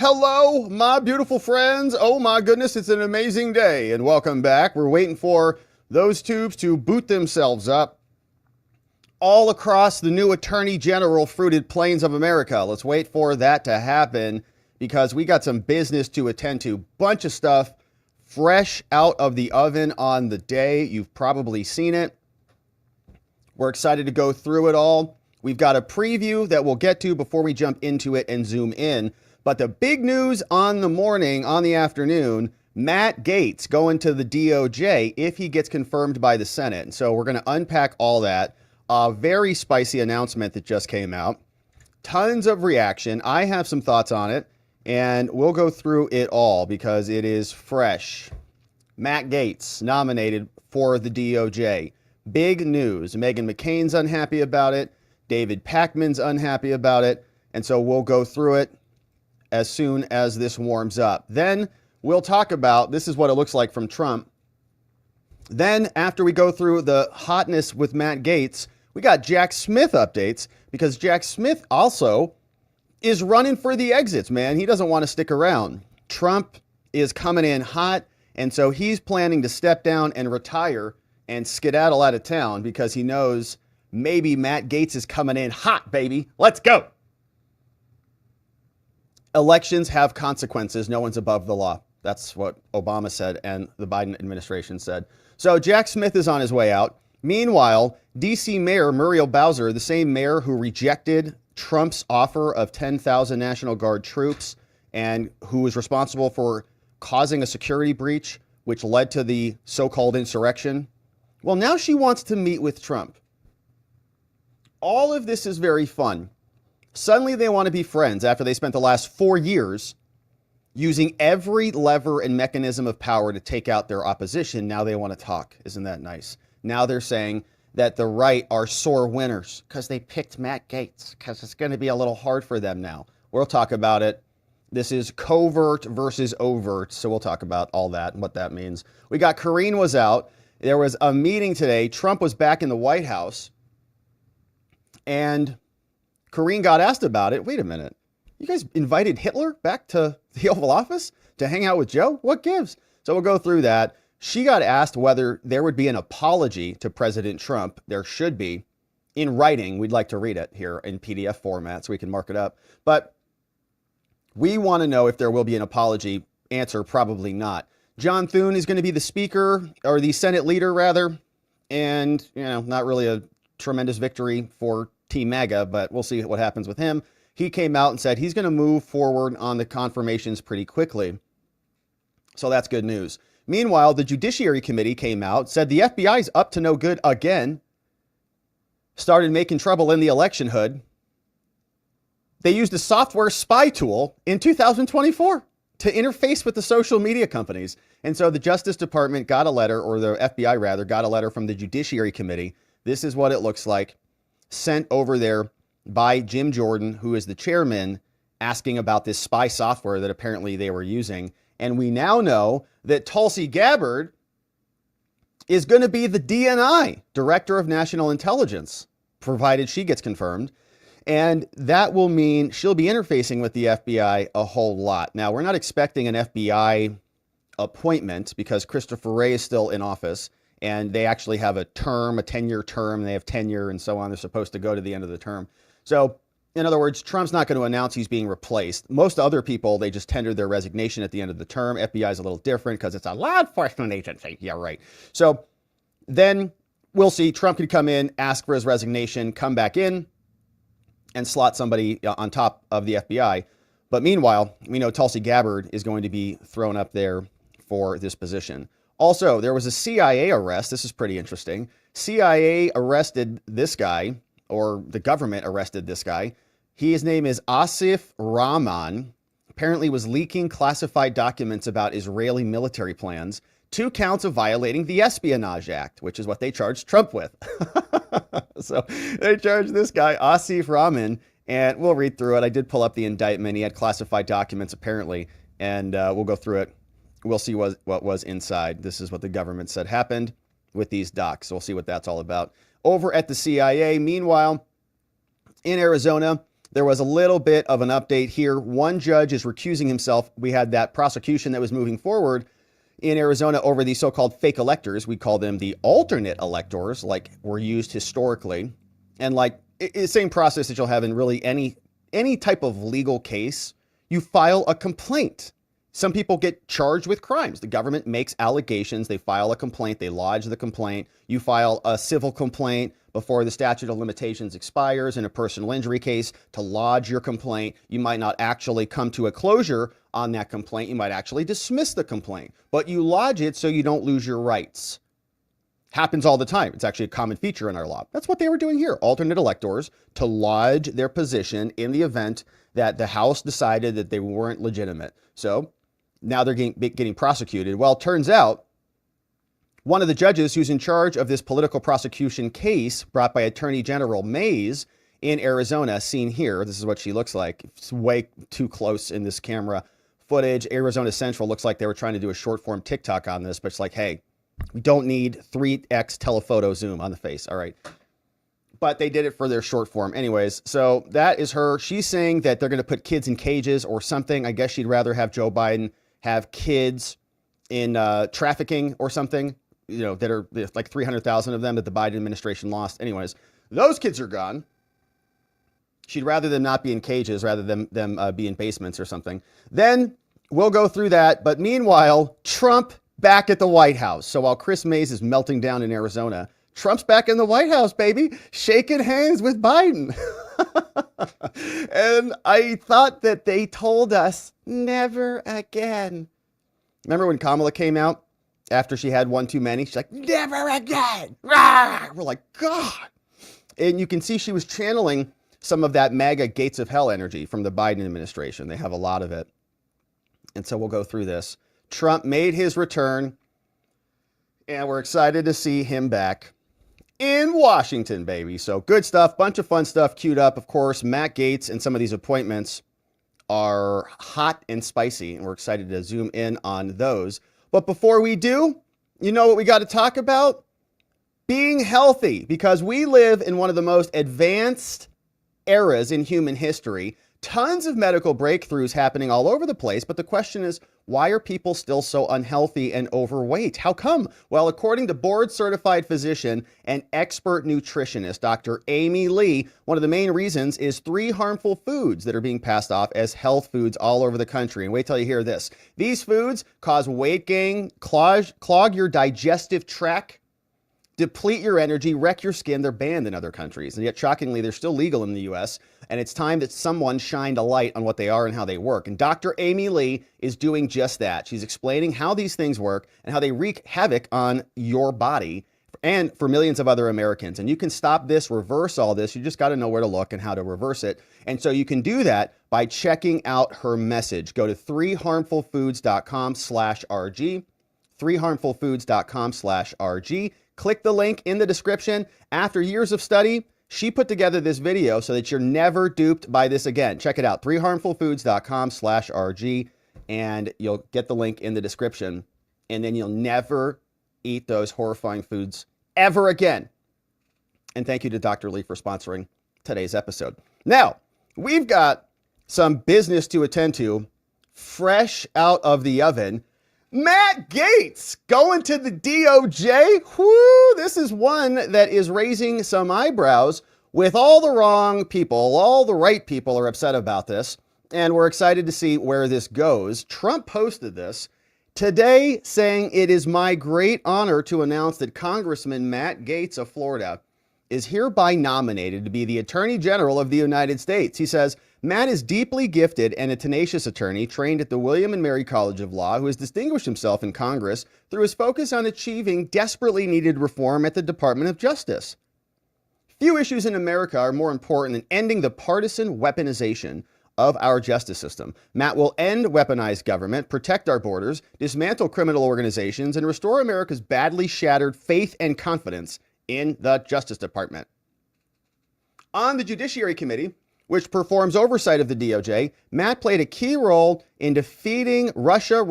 Hello, my beautiful friends. Oh my goodness, it's an amazing day and welcome back. We're waiting for those tubes to boot themselves up all across the new Attorney General fruited plains of America. Let's wait for that to happen because we got some business to attend to. Bunch of stuff fresh out of the oven on the day. You've probably seen it. We're excited to go through it all. We've got a preview that we'll get to before we jump into it and zoom in. But the big news on the afternoon, Matt Gaetz going to the DOJ if he gets confirmed by the Senate. And so we're going to unpack all that. A very spicy announcement that just came out. Tons of reaction. I have some thoughts on it, and we'll go through it all because it is fresh. Matt Gaetz nominated for the DOJ. Big news. Meghan McCain's unhappy about it. David Pakman's unhappy about it. And so we'll go through it as soon as this warms up. Then we'll talk about, this is what it looks like from Trump. Then after we go through the hotness with Matt Gaetz, we got Jack Smith updates because Jack Smith also is running for the exits, man. He doesn't want to stick around. Trump is coming in hot, and so he's planning to step down and retire and skedaddle out of town because he knows maybe Matt Gaetz is coming in hot, baby. Let's go. Elections have consequences. No one's above the law. That's what Obama said and the Biden administration said. So Jack Smith is on his way out. Meanwhile, D.C. Mayor Muriel Bowser, the same mayor who rejected Trump's offer of 10,000 National Guard troops and who was responsible for causing a security breach, which led to the so-called insurrection. Well, now she wants to meet with Trump. All of this is very fun. Suddenly they want to be friends after they spent the last 4 years using every lever and mechanism of power to take out their opposition. Now they want to talk. Isn't that nice? Now they're saying that the right are sore winners because they picked Matt Gaetz because it's going to be a little hard for them now. We'll talk about it. This is covert versus overt. So we'll talk about all that and what that means. We got Karine was out. There was a meeting today. Trump was back in the White House and Karine got asked about it. Wait a minute. You guys invited Hitler back to the Oval Office to hang out with Joe? What gives? So we'll go through that. She got asked whether there would be an apology to President Trump. There should be in writing. We'd like to read it here in PDF format so we can mark it up. But we want to know if there will be an apology. Answer, probably not. John Thune is going to be the speaker or the Senate leader rather. And, not really a tremendous victory for Team MAGA, but we'll see what happens with him. He came out and said he's going to move forward on the confirmations pretty quickly. So that's good news. Meanwhile, the Judiciary Committee came out, said the FBI's up to no good again, started making trouble in the election hood. They used a software spy tool in 2024 to interface with the social media companies. And so the Justice Department got a letter, or the FBI rather, got a letter from the Judiciary Committee. This is what it looks like. Sent over there by Jim Jordan, who is the chairman, asking about this spy software that apparently they were using. And we now know that Tulsi Gabbard is going to be the DNI, Director of National Intelligence, provided she gets confirmed. And that will mean she'll be interfacing with the FBI a whole lot. Now, we're not expecting an FBI appointment because Christopher Wray is still in office. And they actually have a term, a 10-year term. They have tenure and so on. They're supposed to go to the end of the term. So, in other words, Trump's not going to announce he's being replaced. Most other people, they just tendered their resignation at the end of the term. FBI is a little different because it's a law enforcement agency. Yeah, right. So then we'll see. Trump could come in, ask for his resignation, come back in, and slot somebody on top of the FBI. But meanwhile, we know Tulsi Gabbard is going to be thrown up there for this position. Also, there was a CIA arrest. This is pretty interesting. CIA arrested this guy, or the government arrested this guy. His name is Asif Rahman. Apparently was leaking classified documents about Israeli military plans. 2 counts of violating the Espionage Act, which is what they charged Trump with. So they charged this guy, Asif Rahman, and we'll read through it. I did pull up the indictment. He had classified documents, apparently, and we'll go through it. We'll see what was inside. This is what the government said happened with these docs. So we'll see what that's all about. Over at the CIA, meanwhile, in Arizona, there was a little bit of an update here. One judge is recusing himself. We had that prosecution that was moving forward in Arizona over the so-called fake electors. We call them the alternate electors, like were used historically. And like the same process that you'll have in really any type of legal case. You file a complaint. Some people get charged with crimes. The government makes allegations. They file a complaint. They lodge the complaint. You file a civil complaint before the statute of limitations expires in a personal injury case to lodge your complaint. You might not actually come to a closure on that complaint. You might actually dismiss the complaint, but you lodge it so you don't lose your rights. Happens all the time. It's actually a common feature in our law. That's what they were doing here. Alternate electors to lodge their position in the event that the House decided that they weren't legitimate. So now they're getting prosecuted. Well, it turns out one of the judges who's in charge of this political prosecution case brought by Attorney General Mays in Arizona, seen here. This is what she looks like. It's way too close in this camera footage. Arizona Central looks like they were trying to do a short form TikTok on this, but it's like, hey, we don't need 3x telephoto zoom on the face. All right. But they did it for their short form. Anyways, so that is her. She's saying that they're going to put kids in cages or something. I guess she'd rather have Joe Biden have kids in trafficking or something, you know, that are like 300,000 of them that the Biden administration lost. Anyways, those kids are gone. She'd rather them not be in cages rather than them be in basements or something. Then we'll go through that. But meanwhile, Trump back at the White House. So while Chris Mays is melting down in Arizona, Trump's back in the White House, baby, shaking hands with Biden. And I thought that they told us never again. Remember when Kamala came out after she had one too many? She's like, never again. Rawr! We're like, God. And you can see she was channeling some of that MAGA gates of hell energy from the Biden administration. They have a lot of it. And so we'll go through this. Trump made his return, and we're excited to see him back in Washington, baby. So good stuff, bunch of fun stuff queued up. Of course, Matt Gaetz and some of these appointments are hot and spicy, and we're excited to zoom in on those. But before we do, you know what we got to talk about? Being healthy, because we live in one of the most advanced eras in human history. Tons of medical breakthroughs happening all over the place. But the question is, why are people still so unhealthy and overweight? How come? Well, according to board-certified physician and expert nutritionist, Dr. Amy Lee, one of the main reasons is 3 harmful foods that are being passed off as health foods all over the country. And wait till you hear this. These foods cause weight gain, clog your digestive tract, deplete your energy, wreck your skin. They're banned in other countries. And yet, shockingly, they're still legal in the U.S. And it's time that someone shined a light on what they are and how they work. And Dr. Amy Lee is doing just that. She's explaining how these things work and how they wreak havoc on your body and for millions of other Americans. And you can stop this, reverse all this. You just got to know where to look and how to reverse it. And so you can do that by checking out her message. Go to 3harmfulfoods.com/RG, 3harmfulfoods.com/RG. Click the link in the description. After years of study, she put together this video so that you're never duped by this again. Check it out, 3harmfulfoods.com/RG, and you'll get the link in the description. And then you'll never eat those horrifying foods ever again. And thank you to Dr. Lee for sponsoring today's episode. Now, we've got some business to attend to, fresh out of the oven. Matt Gaetz going to the DOJ. Whoo, this is one that is raising some eyebrows with all the wrong people. All the right people are upset about this, and we're excited to see where this goes. Trump posted this today saying, "It is my great honor to announce that Congressman Matt Gaetz of Florida is hereby nominated to be the Attorney General of the United States." He says, Matt is deeply gifted and a tenacious attorney trained at the William and Mary College of Law who has distinguished himself in Congress through his focus on achieving desperately needed reform at the Department of Justice. Few issues in America are more important than ending the partisan weaponization of our justice system. Matt will end weaponized government, protect our borders, dismantle criminal organizations, and restore America's badly shattered faith and confidence in the Justice Department. On the Judiciary Committee, which performs oversight of the DOJ, Matt played a key role in defeating Russia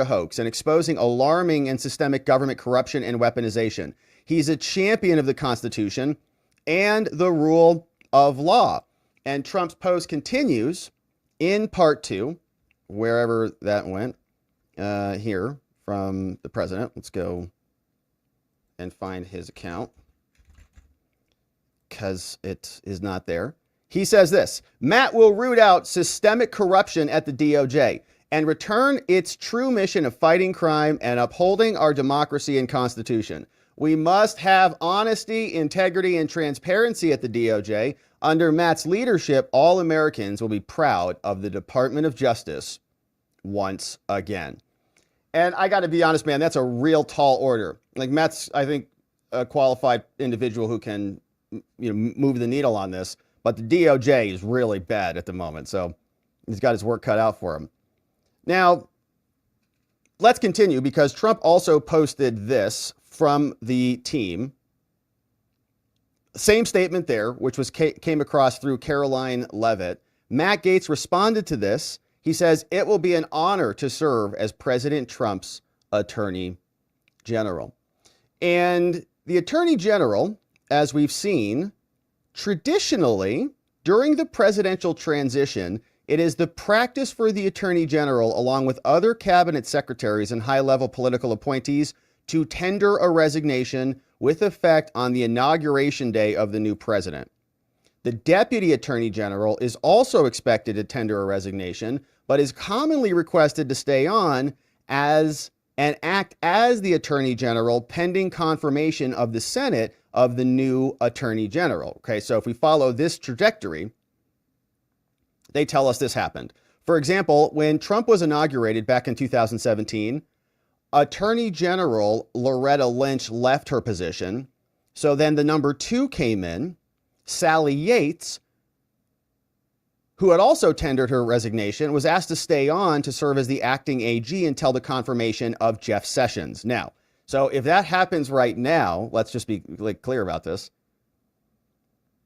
hoax and exposing alarming and systemic government corruption and weaponization. He's a champion of the Constitution and the rule of law. And Trump's post continues in part 2, wherever that went, here from the president. Let's go and find his account because it is not there. He says this: Matt will root out systemic corruption at the DOJ and return its true mission of fighting crime and upholding our democracy and Constitution. We must have honesty, integrity, and transparency at the DOJ. Under Matt's leadership, all Americans will be proud of the Department of Justice once again. And I got to be honest, man, that's a real tall order. Like, Matt's, I think, a qualified individual who can, move the needle on this. But the DOJ is really bad at the moment, so he's got his work cut out for him. Now, let's continue, because Trump also posted this from the team. Same statement there, which was came across through Caroline Leavitt. Matt Gaetz responded to this. He says, it will be an honor to serve as President Trump's Attorney General. And the Attorney General, as we've seen, traditionally, during the presidential transition, it is the practice for the Attorney General, along with other cabinet secretaries and high-level political appointees, to tender a resignation with effect on the inauguration day of the new president. The Deputy Attorney General is also expected to tender a resignation, but is commonly requested to stay on and act as the Attorney General pending confirmation of the Senate of the new Attorney General. Okay, so if we follow this trajectory, they tell us this happened. For example, when Trump was inaugurated back in 2017, Attorney General Loretta Lynch left her position. So then the number 2 came in, Sally Yates, who had also tendered her resignation, was asked to stay on to serve as the acting AG until the confirmation of Jeff Sessions. Now, so if that happens right now, let's just be clear about this.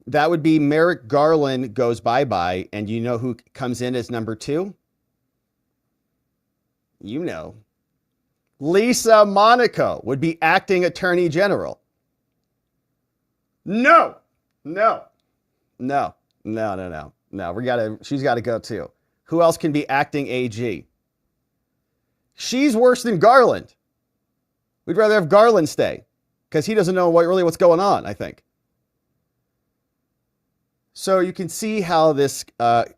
That would be Merrick Garland goes bye-bye, and you know who comes in as number 2? You know. Lisa Monaco would be acting Attorney General. No. She's got to go too. Who else can be acting AG? She's worse than Garland. We'd rather have Garland stay because he doesn't know what's going on, I think. So you can see how this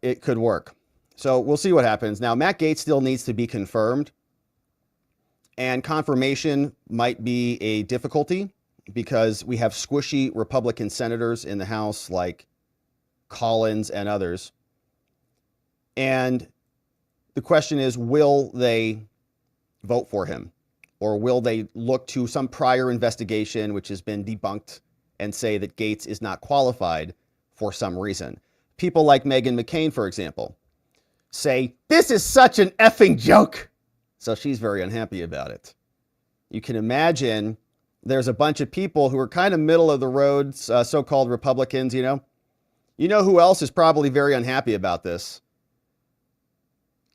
it could work. So we'll see what happens. Now, Matt Gaetz still needs to be confirmed, and confirmation might be a difficulty because we have squishy Republican senators in the House like Collins and others. And the question is, will they vote for him? Or will they look to some prior investigation which has been debunked and say that Gaetz is not qualified for some reason? People like Meghan McCain, for example, say, this is such an effing joke. So she's very unhappy about it. You can imagine there's a bunch of people who are kind of middle of the road, so-called Republicans, You know who else is probably very unhappy about this?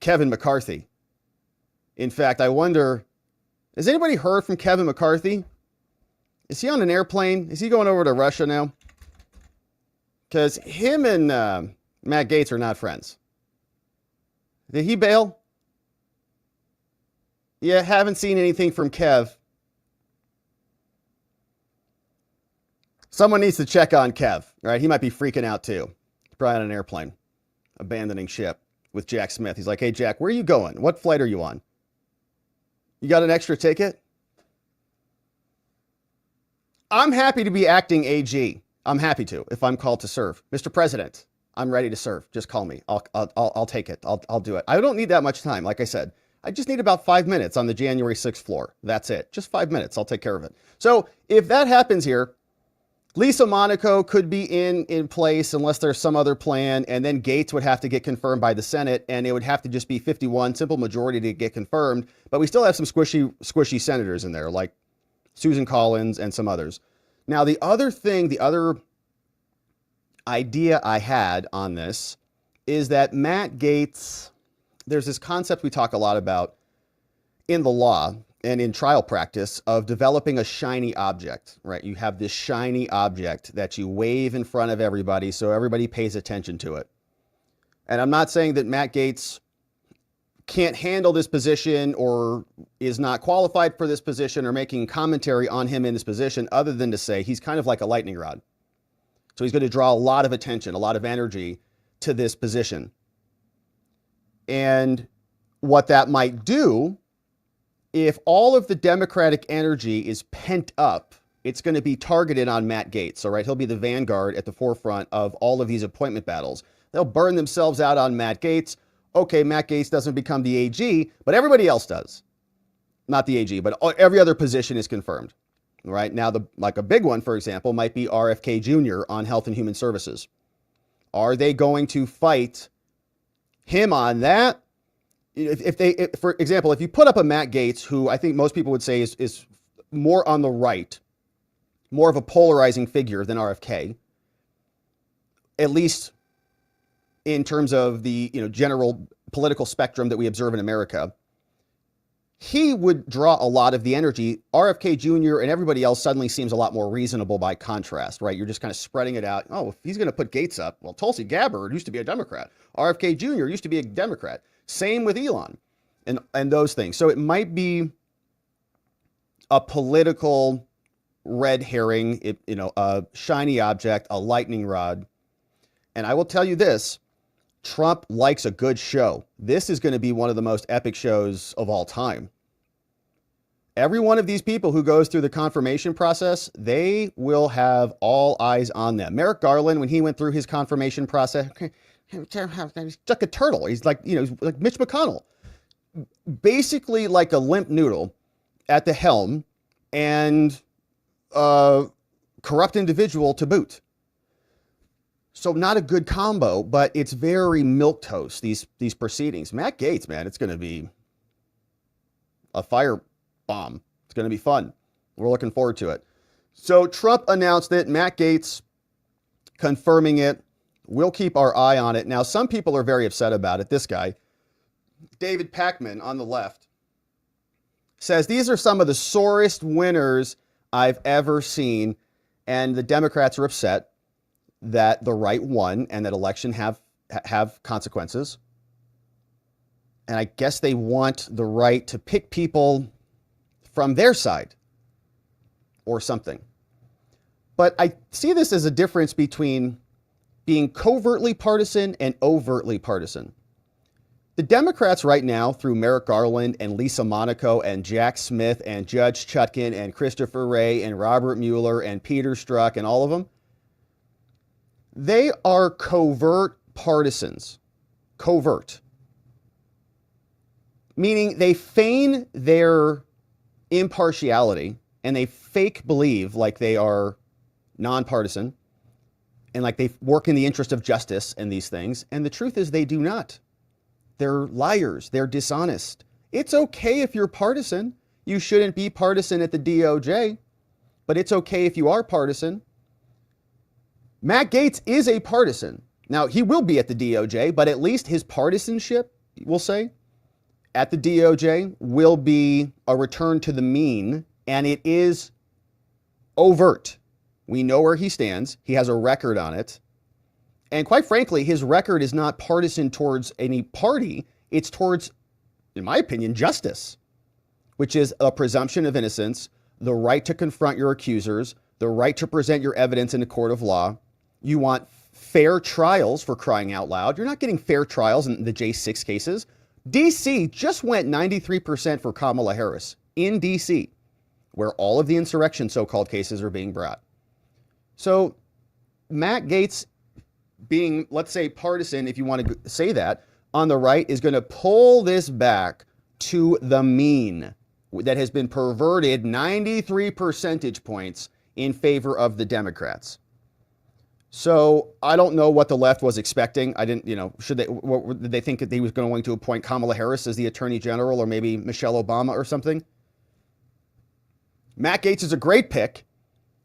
Kevin McCarthy. In fact, I wonder, has anybody heard from Kevin McCarthy? Is he on an airplane? Is he going over to Russia now? Because him and Matt Gaetz are not friends. Did he bail? Yeah, haven't seen anything from Kev. Someone needs to check on Kev, right? He might be freaking out too. He's probably on an airplane, abandoning ship with Jack Smith. He's like, hey, Jack, where are you going? What flight are you on? You got an extra ticket? I'm happy to be acting AG. I'm happy to, if I'm called to serve. Mr. President, I'm ready to serve. Just call me. I'll take it. I'll do it. I don't need that much time. Like I said, I just need about 5 minutes on the January 6th floor. That's it. Just 5 minutes. I'll take care of it. So if that happens here, Lisa Monaco could be in place unless there's some other plan, and then Gaetz would have to get confirmed by the Senate, and it would have to just be 51, simple majority to get confirmed. But we still have some squishy senators in there, like Susan Collins and some others. Now, the other idea I had on this is that Matt Gaetz, there's this concept we talk a lot about in the law, and in trial practice of developing a shiny object, right? You have this shiny object that you wave in front of everybody so everybody pays attention to it. And I'm not saying that Matt Gaetz can't handle this position or is not qualified for this position or making commentary on him in this position, other than to say he's kind of like a lightning rod. So he's going to draw a lot of attention, a lot of energy to this position. And what that might do, if all of the Democratic energy is pent up, it's going to be targeted on Matt Gaetz. All right, he'll be the vanguard at the forefront of all of these appointment battles. They'll burn themselves out on Matt Gaetz. Okay, Matt Gaetz doesn't become the AG, but everybody else does. Not the AG, but every other position is confirmed. Right now, like a big one, for example, might be RFK Jr. on Health and Human Services. Are they going to fight him on that? For example, if you put up a Matt Gaetz, who I think most people would say is more on the right, more of a polarizing figure than RFK, at least in terms of the general political spectrum that we observe in America, he would draw a lot of the energy. RFK Jr. and everybody else suddenly seems a lot more reasonable by contrast, right? You're just kind of spreading it out. Oh, if he's going to put Gaetz up, well, Tulsi Gabbard used to be a Democrat. RFK Jr. used to be a Democrat. Same with Elon and those things. So it might be a political red herring, a shiny object, a lightning rod. And I will tell you this, Trump likes a good show. This is going to be one of the most epic shows of all time. Every one of these people who goes through the confirmation process, they will have all eyes on them. Merrick Garland, when he went through his confirmation process, he's like a turtle. He's like, like Mitch McConnell, basically like a limp noodle at the helm and a corrupt individual to boot. So not a good combo, but it's very milquetoast, these proceedings. Matt Gaetz, man, it's going to be a fire bomb. It's going to be fun. We're looking forward to it. So Trump announced it. Matt Gaetz confirming it. We'll keep our eye on it. Now, some people are very upset about it. This guy, David Pakman on the left, says these are some of the sorest winners I've ever seen. And the Democrats are upset that the right won and that election have consequences. And I guess they want the right to pick people from their side or something. But I see this as a difference between being covertly partisan and overtly partisan. The Democrats right now, through Merrick Garland and Lisa Monaco and Jack Smith and Judge Chutkan and Christopher Wray and Robert Mueller and Peter Strzok and all of them, they are covert partisans. Covert. Meaning they feign their impartiality and they fake believe like they are nonpartisan and like they work in the interest of justice and these things. And the truth is they do not. They're liars. They're dishonest. It's okay if you're partisan. You shouldn't be partisan at the DOJ, but it's okay if you are partisan. Matt Gaetz is a partisan. Now, he will be at the DOJ, but at least his partisanship, we'll say, at the DOJ will be a return to the mean, and it is overt. We know where he stands. He has a record on it. And quite frankly, his record is not partisan towards any party. It's towards, in my opinion, justice, which is a presumption of innocence, the right to confront your accusers, the right to present your evidence in a court of law. You want fair trials, for crying out loud. You're not getting fair trials in the J6 cases. DC just went 93% for Kamala Harris in DC, where all of the insurrection so-called cases are being brought. So Matt Gaetz being, let's say, partisan, if you want to say that, on the right is going to pull this back to the mean that has been perverted 93 percentage points in favor of the Democrats. So I don't know what the left was expecting. I didn't, did they think that he was going to appoint Kamala Harris as the attorney general or maybe Michelle Obama or something? Matt Gaetz is a great pick.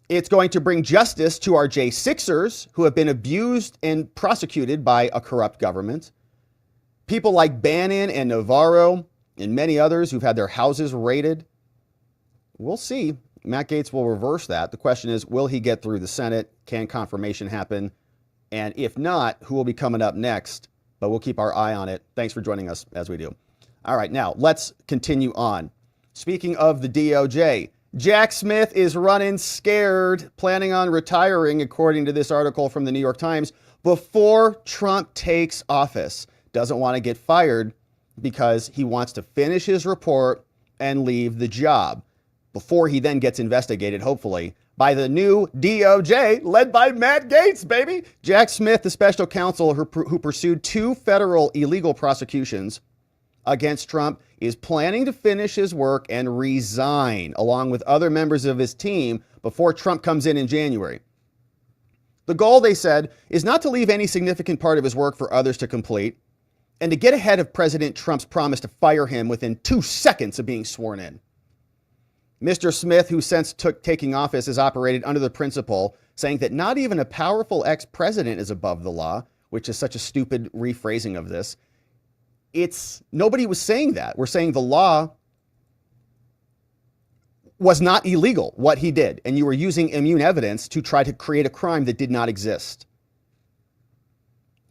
It's going to bring justice to our J6ers who have been abused and prosecuted by a corrupt government. People like Bannon and Navarro and many others who've had their houses raided we'll see. Matt Gaetz will reverse that. The question is, will he get through the Senate? Can confirmation happen? And if not, who will be coming up next? But we'll keep our eye on it. Thanks for joining us as we do. All right, now let's continue on. Speaking of the DOJ, Jack Smith is running scared, planning on retiring, according to this article from the New York Times, before Trump takes office. Doesn't want to get fired because he wants to finish his report and leave the job before he then gets investigated, hopefully, by the new DOJ, led by Matt Gaetz, baby. Jack Smith, the special counsel who pursued 2 federal illegal prosecutions against Trump, is planning to finish his work and resign, along with other members of his team, before Trump comes in January. The goal, they said, is not to leave any significant part of his work for others to complete, and to get ahead of President Trump's promise to fire him within 2 seconds of being sworn in. Mr. Smith, who since taking office, has operated under the principle saying that not even a powerful ex-president is above the law, which is such a stupid rephrasing of this. Nobody was saying that. We're saying the law was not illegal, what he did, and you were using immune evidence to try to create a crime that did not exist.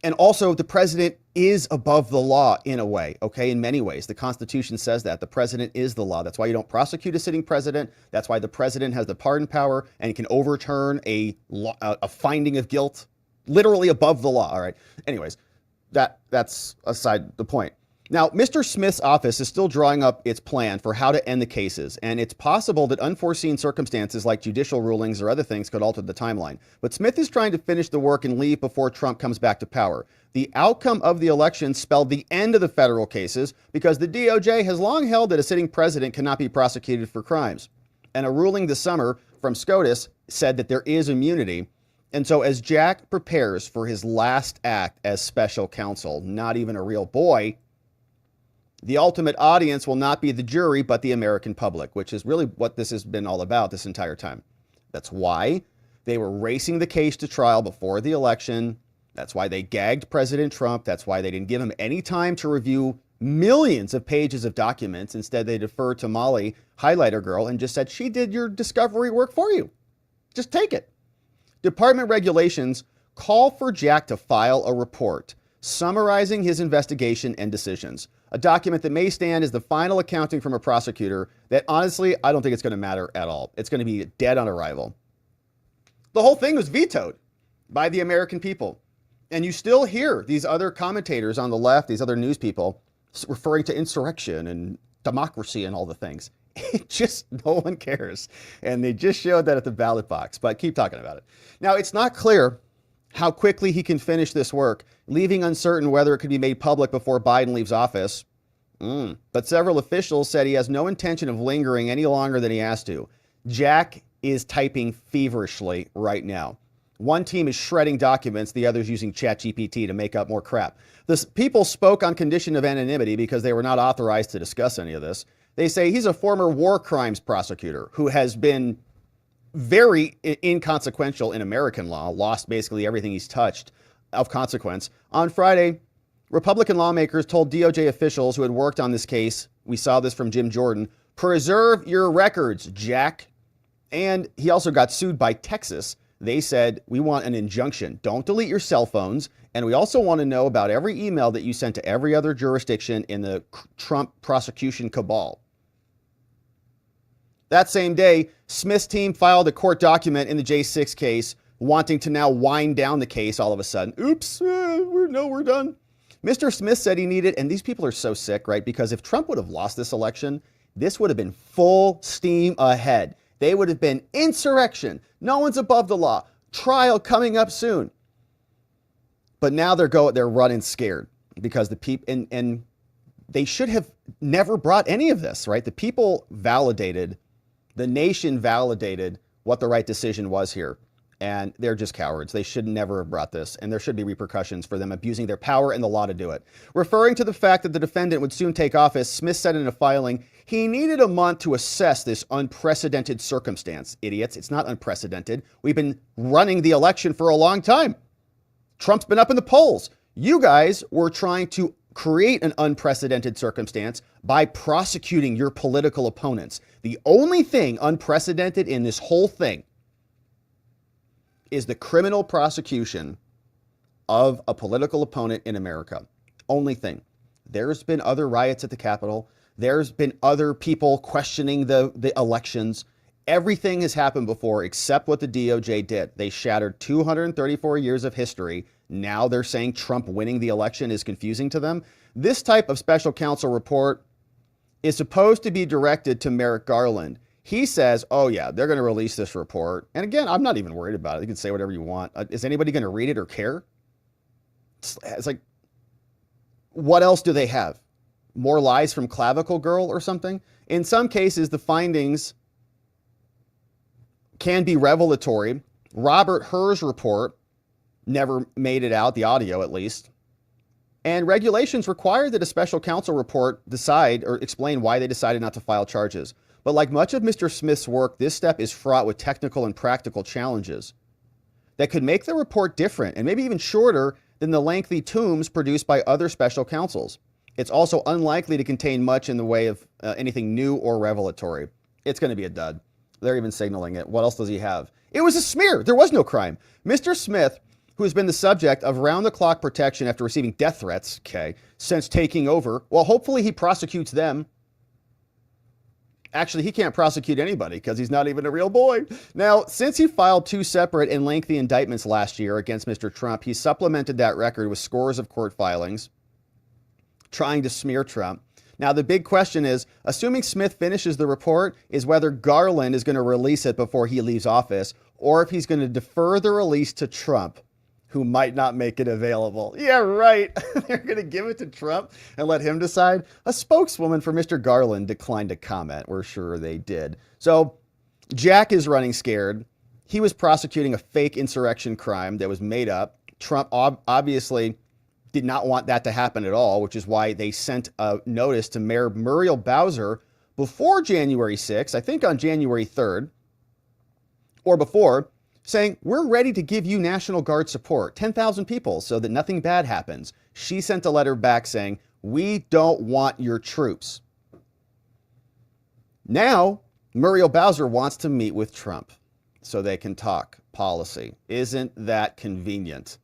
And also, the president is above the law in a way, okay, in many ways. The Constitution says that. The president is the law. That's why you don't prosecute a sitting president. That's why the president has the pardon power and can overturn a finding of guilt, literally above the law, all right? Anyways, that's aside the point. Now, Mr. Smith's office is still drawing up its plan for how to end the cases, and it's possible that unforeseen circumstances like judicial rulings or other things could alter the timeline. But Smith is trying to finish the work and leave before Trump comes back to power. The outcome of the election spelled the end of the federal cases because the DOJ has long held that a sitting president cannot be prosecuted for crimes. And a ruling this summer from SCOTUS said that there is immunity. And so as Jack prepares for his last act as special counsel, not even a real boy, the ultimate audience will not be the jury, but the American public, which is really what this has been all about this entire time. That's why they were racing the case to trial before the election. That's why they gagged President Trump. That's why they didn't give him any time to review millions of pages of documents. Instead, they deferred to Molly, highlighter girl, and just said, she did your discovery work for you. Just take it. Department regulations call for Jack to file a report summarizing his investigation and decisions. A document that may stand as the final accounting from a prosecutor that honestly, I don't think it's going to matter at all. It's going to be dead on arrival. The whole thing was vetoed by the American people. And you still hear these other commentators on the left, these other news people, referring to insurrection and democracy and all the things. It just, no one cares. And they just showed that at the ballot box, but keep talking about it. Now, it's not clear how quickly he can finish this work, leaving uncertain whether it could be made public before Biden leaves office. But several officials said he has no intention of lingering any longer than he has to. Jack is typing feverishly right now. One team is shredding documents, the other's using ChatGPT to make up more crap. The people spoke on condition of anonymity because they were not authorized to discuss any of this. They say he's a former war crimes prosecutor who has been very inconsequential in American law, lost basically everything he's touched of consequence. On Friday, Republican lawmakers told DOJ officials who had worked on this case, we saw this from Jim Jordan, preserve your records, Jack. And he also got sued by Texas. They said, we want an injunction. Don't delete your cell phones. And we also want to know about every email that you sent to every other jurisdiction in the Trump prosecution cabal. That same day, Smith's team filed a court document in the J6 case, wanting to now wind down the case all of a sudden. Oops, we're done. Mr. Smith said he needed, and these people are so sick, right? Because if Trump would have lost this election, this would have been full steam ahead. They would have been insurrection. No one's above the law. Trial coming up soon. But now they're running scared because the people, and they should have never brought any of this, right? The people validated, the nation validated what the right decision was here. And they're just cowards. They should never have brought this. And there should be repercussions for them abusing their power and the law to do it. Referring to the fact that the defendant would soon take office, Smith said in a filing, he needed a month to assess this unprecedented circumstance. Idiots, it's not unprecedented. We've been running the election for a long time. Trump's been up in the polls. You guys were trying to create an unprecedented circumstance by prosecuting your political opponents. The only thing unprecedented in this whole thing is the criminal prosecution of a political opponent in America. Only thing. There's been other riots at the Capitol. There's been other people questioning the elections. Everything has happened before except what the DOJ did. They shattered 234 years of history. Now they're saying Trump winning the election is confusing to them. This type of special counsel report is supposed to be directed to Merrick Garland. He says, oh yeah, they're going to release this report. And again, I'm not even worried about it. You can say whatever you want. Is anybody going to read it or care? It's like, what else do they have? More lies from Clavicle Girl or something? In some cases, the findings can be revelatory. Robert Herr's report never made it out, the audio at least. And regulations require that a special counsel report decide or explain why they decided not to file charges. But like much of Mr. Smith's work, this step is fraught with technical and practical challenges that could make the report different and maybe even shorter than the lengthy tomes produced by other special counsels. It's also unlikely to contain much in the way of anything new or revelatory. It's going to be a dud. They're even signaling it. What else does he have? It was a smear. There was no crime. Mr. Smith, who has been the subject of round-the-clock protection after receiving death threats, since taking over, well, hopefully he prosecutes them. Actually, he can't prosecute anybody because he's not even a real boy. Now, since he filed 2 separate and lengthy indictments last year against Mr. Trump, he supplemented that record with scores of court filings trying to smear Trump. Now, the big question is, assuming Smith finishes the report, is whether Garland is going to release it before he leaves office, or if he's going to defer the release to Trump, who might not make it available. Yeah, right. They're going to give it to Trump and let him decide. A spokeswoman for Mr. Garland declined to comment. We're sure they did. So Jack is running scared. He was prosecuting a fake insurrection crime that was made up. Trump obviously did not want that to happen at all, which is why they sent a notice to Mayor Muriel Bowser before January 6th, I think on January 3rd, or before, saying, we're ready to give you National Guard support, 10,000 people, so that nothing bad happens. She sent a letter back saying, we don't want your troops. Now, Muriel Bowser wants to meet with Trump so they can talk policy. Isn't that convenient?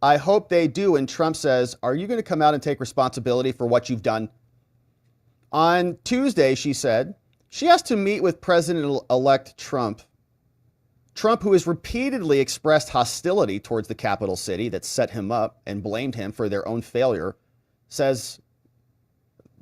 I hope they do. And Trump says, are you going to come out and take responsibility for what you've done? On Tuesday, she said, she has to meet with President-elect Trump. Trump, who has repeatedly expressed hostility towards the capital city that set him up and blamed him for their own failure, says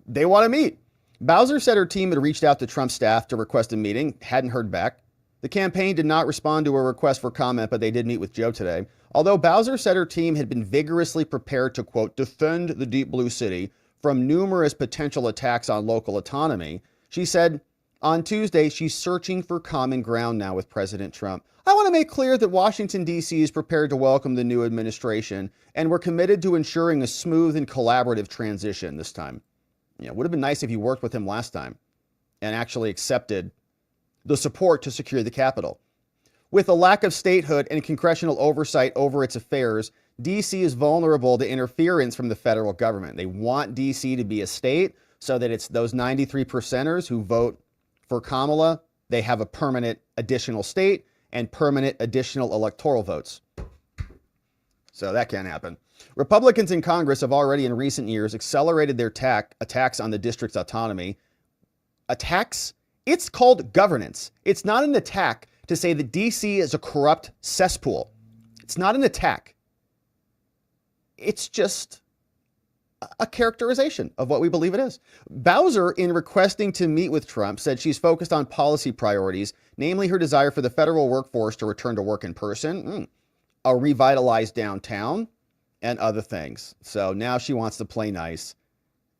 they want to meet. Bowser said her team had reached out to Trump's staff to request a meeting, hadn't heard back. The campaign did not respond to a request for comment, but they did meet with Joe today. Although Bowser said her team had been vigorously prepared to, quote, defend the deep blue city from numerous potential attacks on local autonomy, she said on Tuesday she's searching for common ground now with President Trump. I want to make clear that Washington, D.C. is prepared to welcome the new administration, and we're committed to ensuring a smooth and collaborative transition this time. It would have been nice if you worked with him last time and actually accepted the support to secure the Capitol. With a lack of statehood and congressional oversight over its affairs, D.C. is vulnerable to interference from the federal government. They want D.C. to be a state so that it's those 93%ers who vote for Kamala, they have a permanent additional state and permanent additional electoral votes. So that can't happen. Republicans in Congress have already in recent years accelerated their attacks on the district's autonomy. Attacks? It's called governance. It's not an attack to say that D.C. is a corrupt cesspool. It's not an attack. It's just a characterization of what we believe it is. Bowser, in requesting to meet with Trump, said she's focused on policy priorities, namely her desire for the federal workforce to return to work in person, a revitalized downtown, and other things. So now she wants to play nice,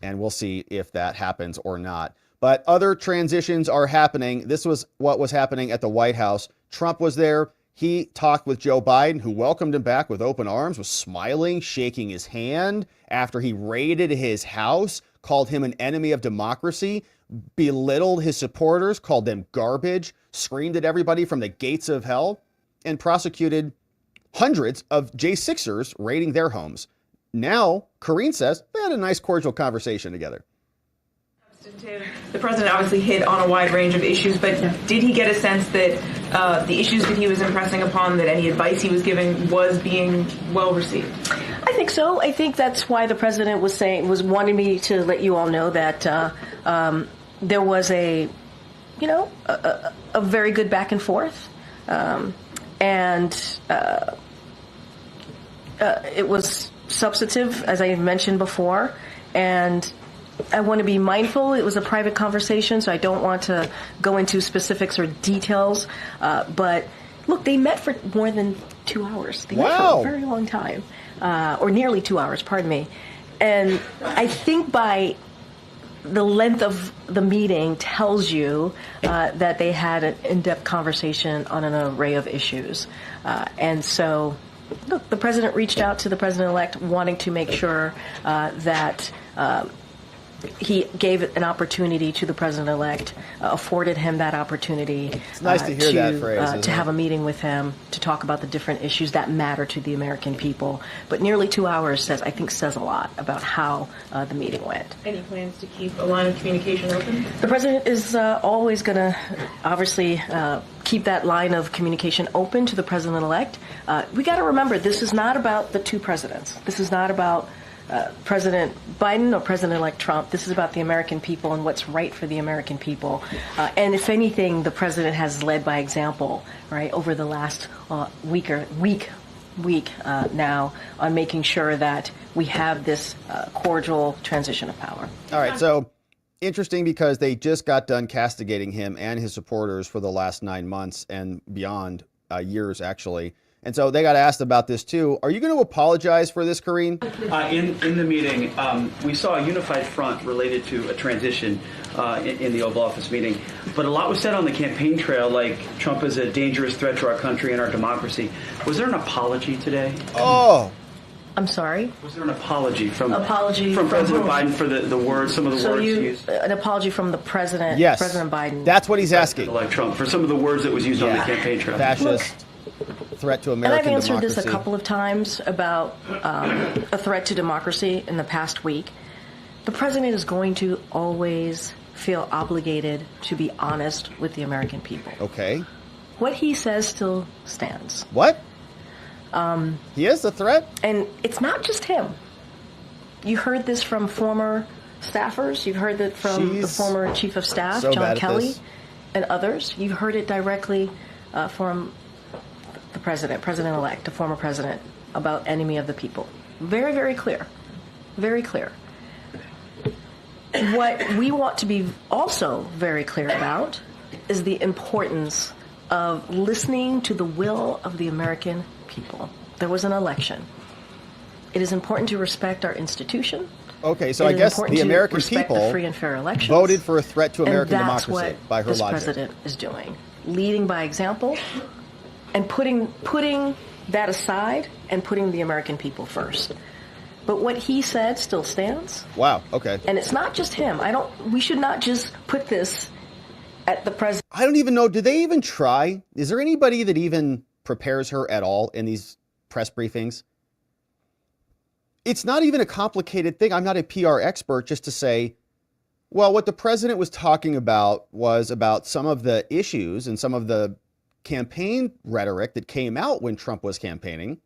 and we'll see if that happens or not. But other transitions are happening. This was what was happening at the White House. Trump was there. He talked with Joe Biden, who welcomed him back with open arms, was smiling, shaking his hand after he raided his house, called him an enemy of democracy, belittled his supporters, called them garbage, screamed at everybody from the gates of hell, and prosecuted hundreds of J6ers raiding their homes. now Karine says they had a nice cordial conversation together. The president obviously hit on a wide range of issues, but did he get a sense that the issues that he was impressing upon, that any advice he was giving was being well received? I think so. I think that's why the president was wanting me to let you all know that there was a very good back and forth, and it was substantive, as I mentioned before, and I want to be mindful. It was a private conversation, so I don't want to go into specifics or details. But look, they met for more than 2 hours. They met for a very long time, or nearly 2 hours, pardon me. And I think by the length of the meeting tells you that they had an in-depth conversation on an array of issues. And so, look, the president reached out to the president-elect wanting to make sure that he gave an opportunity to the president-elect, afforded him that opportunity. It's nice to hear that phrase, to have a meeting with him to talk about the different issues that matter to the American people. But nearly 2 hours says a lot about how the meeting went. Any plans to keep a line of communication open? The president is always going to obviously keep that line of communication open to the president-elect. We got to remember, this is not about the two presidents. This is not about President Biden or President-elect Trump. This is about the American people and what's right for the American people. And if anything, the president has led by example, right, over the last week now on making sure that we have this cordial transition of power. All right, so interesting because they just got done castigating him and his supporters for the last 9 months and beyond, years actually. And so they got asked about this too. Are you going to apologize for this, Karine? In the meeting, we saw a unified front related to a transition in the Oval Office meeting. But a lot was said on the campaign trail, like Trump is a dangerous threat to our country and our democracy. Was there an apology today? Oh. I'm sorry? Was there an apology from President Biden for the words, some of the words used? An apology from the president, yes. President Biden. That's what he's asking. Like Trump, for some of the words that was used on the campaign trail. Fascist. Threat to American democracy. And I've answered democracy. this a couple of times about a threat to democracy in the past week. The president is going to always feel obligated to be honest with the American people. Okay. What he says still stands. What? He is a threat? And it's not just him. You heard this from former staffers. You've heard it from the former chief of staff, John Kelly, and others. You've heard it directly from the president-elect, the former president, about enemy of the people. Very, very clear. Very clear. What we want to be also very clear about is the importance of listening to the will of the American people. There was an election. It is important to respect our institution. Okay, so I guess the American people the free and fair elections, voted for a threat to American and that's democracy what by her this logic. President is doing, leading by example and putting that aside and putting the American people first. But what he said still stands. Wow, okay. And it's not just him. We should not just put this at the president. I don't even know. Do they even try? Is there anybody that even prepares her at all in these press briefings? It's not even a complicated thing. I'm not a PR expert just to say, well, what the president was talking about was about some of the issues and some of the campaign rhetoric that came out when Trump was campaigning.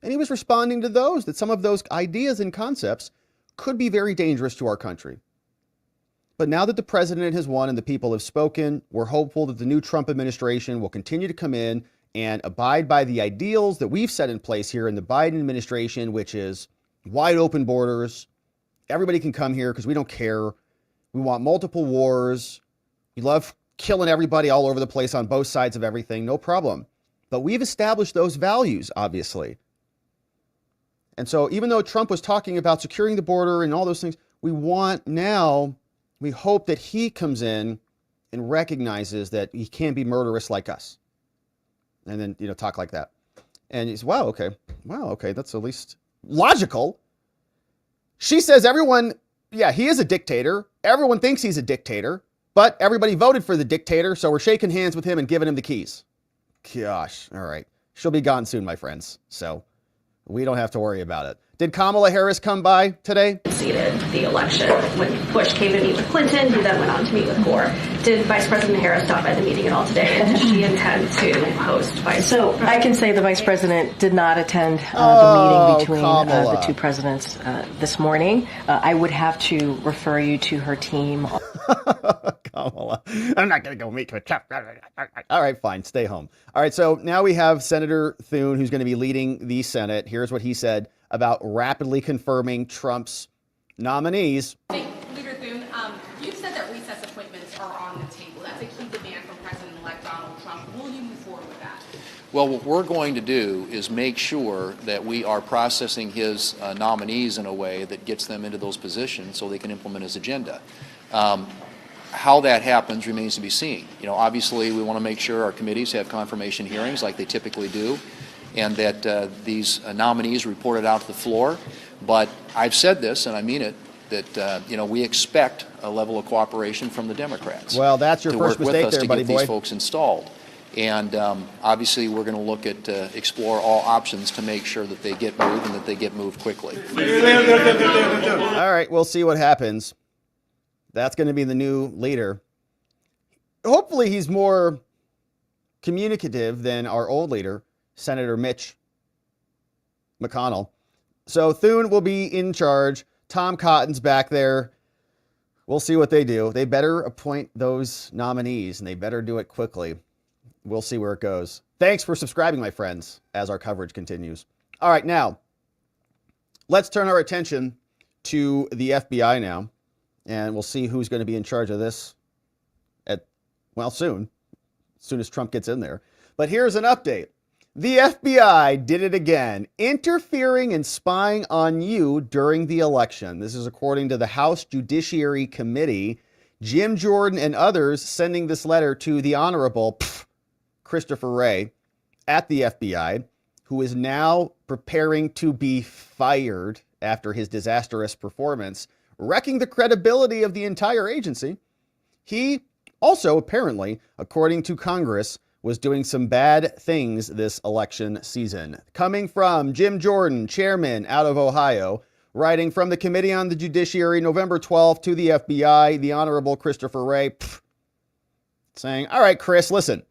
And he was responding to those, that some of those ideas and concepts could be very dangerous to our country. But now that the president has won and the people have spoken, we're hopeful that the new Trump administration will continue to come in and abide by the ideals that we've set in place here in the Biden administration, which is wide open borders. Everybody can come here because we don't care. We want multiple wars. We love killing everybody all over the place on both sides of everything. No problem. But we've established those values, obviously. And so even though Trump was talking about securing the border and all those things, we hope that he comes in and recognizes that he can't be murderous like us. And then, talk like that. And he's, wow, okay, that's at least logical. She says he is a dictator. Everyone thinks he's a dictator, but everybody voted for the dictator, so we're shaking hands with him and giving him the keys. Gosh, all right. She'll be gone soon, my friends, so we don't have to worry about it. Did Kamala Harris come by today? Conceded the election when Bush came to meet with Clinton, who then went on to meet with Gore. Did Vice President Harris stop by the meeting at all today? And does she intend to host Vice So I can say the Vice President did not attend the meeting between the two presidents this morning. I would have to refer you to her team. Kamala, I'm not going to go meet with Trump. All right, fine. Stay home. All right. So now we have Senator Thune, who's going to be leading the Senate. Here's what he said about rapidly confirming Trump's nominees. Leader Thune, you've said that recess appointments are on the table. That's a key demand from President-elect Donald Trump. Will you move forward with that? Well, what we're going to do is make sure that we are processing his nominees in a way that gets them into those positions so they can implement his agenda. How that happens remains to be seen. You know, obviously, we want to make sure our committees have confirmation hearings like they typically do, and that these nominees reported out to the floor. But I've said this, and I mean it, that we expect a level of cooperation from the Democrats. Well, that's your to first work with mistake us there, to buddy get boy. these folks installed. And obviously, we're going to look at explore all options to make sure that they get moved and that they get moved quickly. All right, we'll see what happens. That's going to be the new leader. Hopefully, he's more communicative than our old leader, Senator Mitch McConnell. So Thune will be in charge. Tom Cotton's back there. We'll see what they do. They better appoint those nominees, and they better do it quickly. We'll see where it goes. Thanks for subscribing, my friends, as our coverage continues. All right, now, let's turn our attention to the FBI now, and we'll see who's going to be in charge of this soon, as soon as Trump gets in there. But here's an update. The FBI did it again, interfering and spying on you during the election. This is according to the House Judiciary Committee. Jim Jordan and others sending this letter to the Honorable Christopher Wray at the FBI, who is now preparing to be fired after his disastrous performance, wrecking the credibility of the entire agency. He also, apparently, according to Congress, was doing some bad things this election season. Coming from Jim Jordan, chairman out of Ohio, writing from the Committee on the Judiciary, November 12th, to the FBI, the Honorable Christopher Wray, saying, all right, Chris, listen.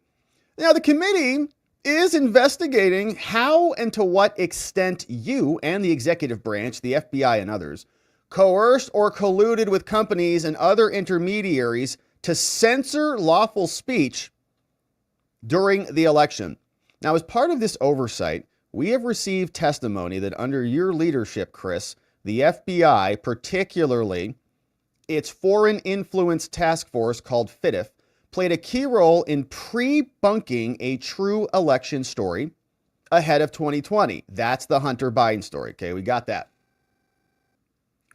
Now, the committee is investigating how and to what extent you and the executive branch, the FBI and others, coerced or colluded with companies and other intermediaries to censor lawful speech during the election. Now, as part of this oversight, we have received testimony that under your leadership, Chris, the FBI, particularly its Foreign Influence Task Force called FITF, played a key role in pre-bunking a true election story ahead of 2020. That's the Hunter Biden story. Okay, we got that.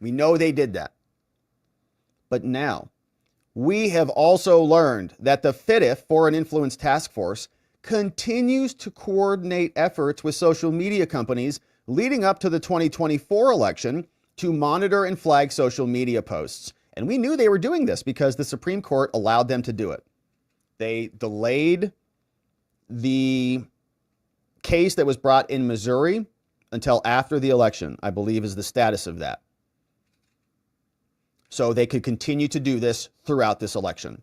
We know they did that. But now, we have also learned that the FITF, Foreign Influence Task Force, continues to coordinate efforts with social media companies leading up to the 2024 election to monitor and flag social media posts. And we knew they were doing this because the Supreme Court allowed them to do it. They delayed the case that was brought in Missouri until after the election, I believe is the status of that. So they could continue to do this throughout this election.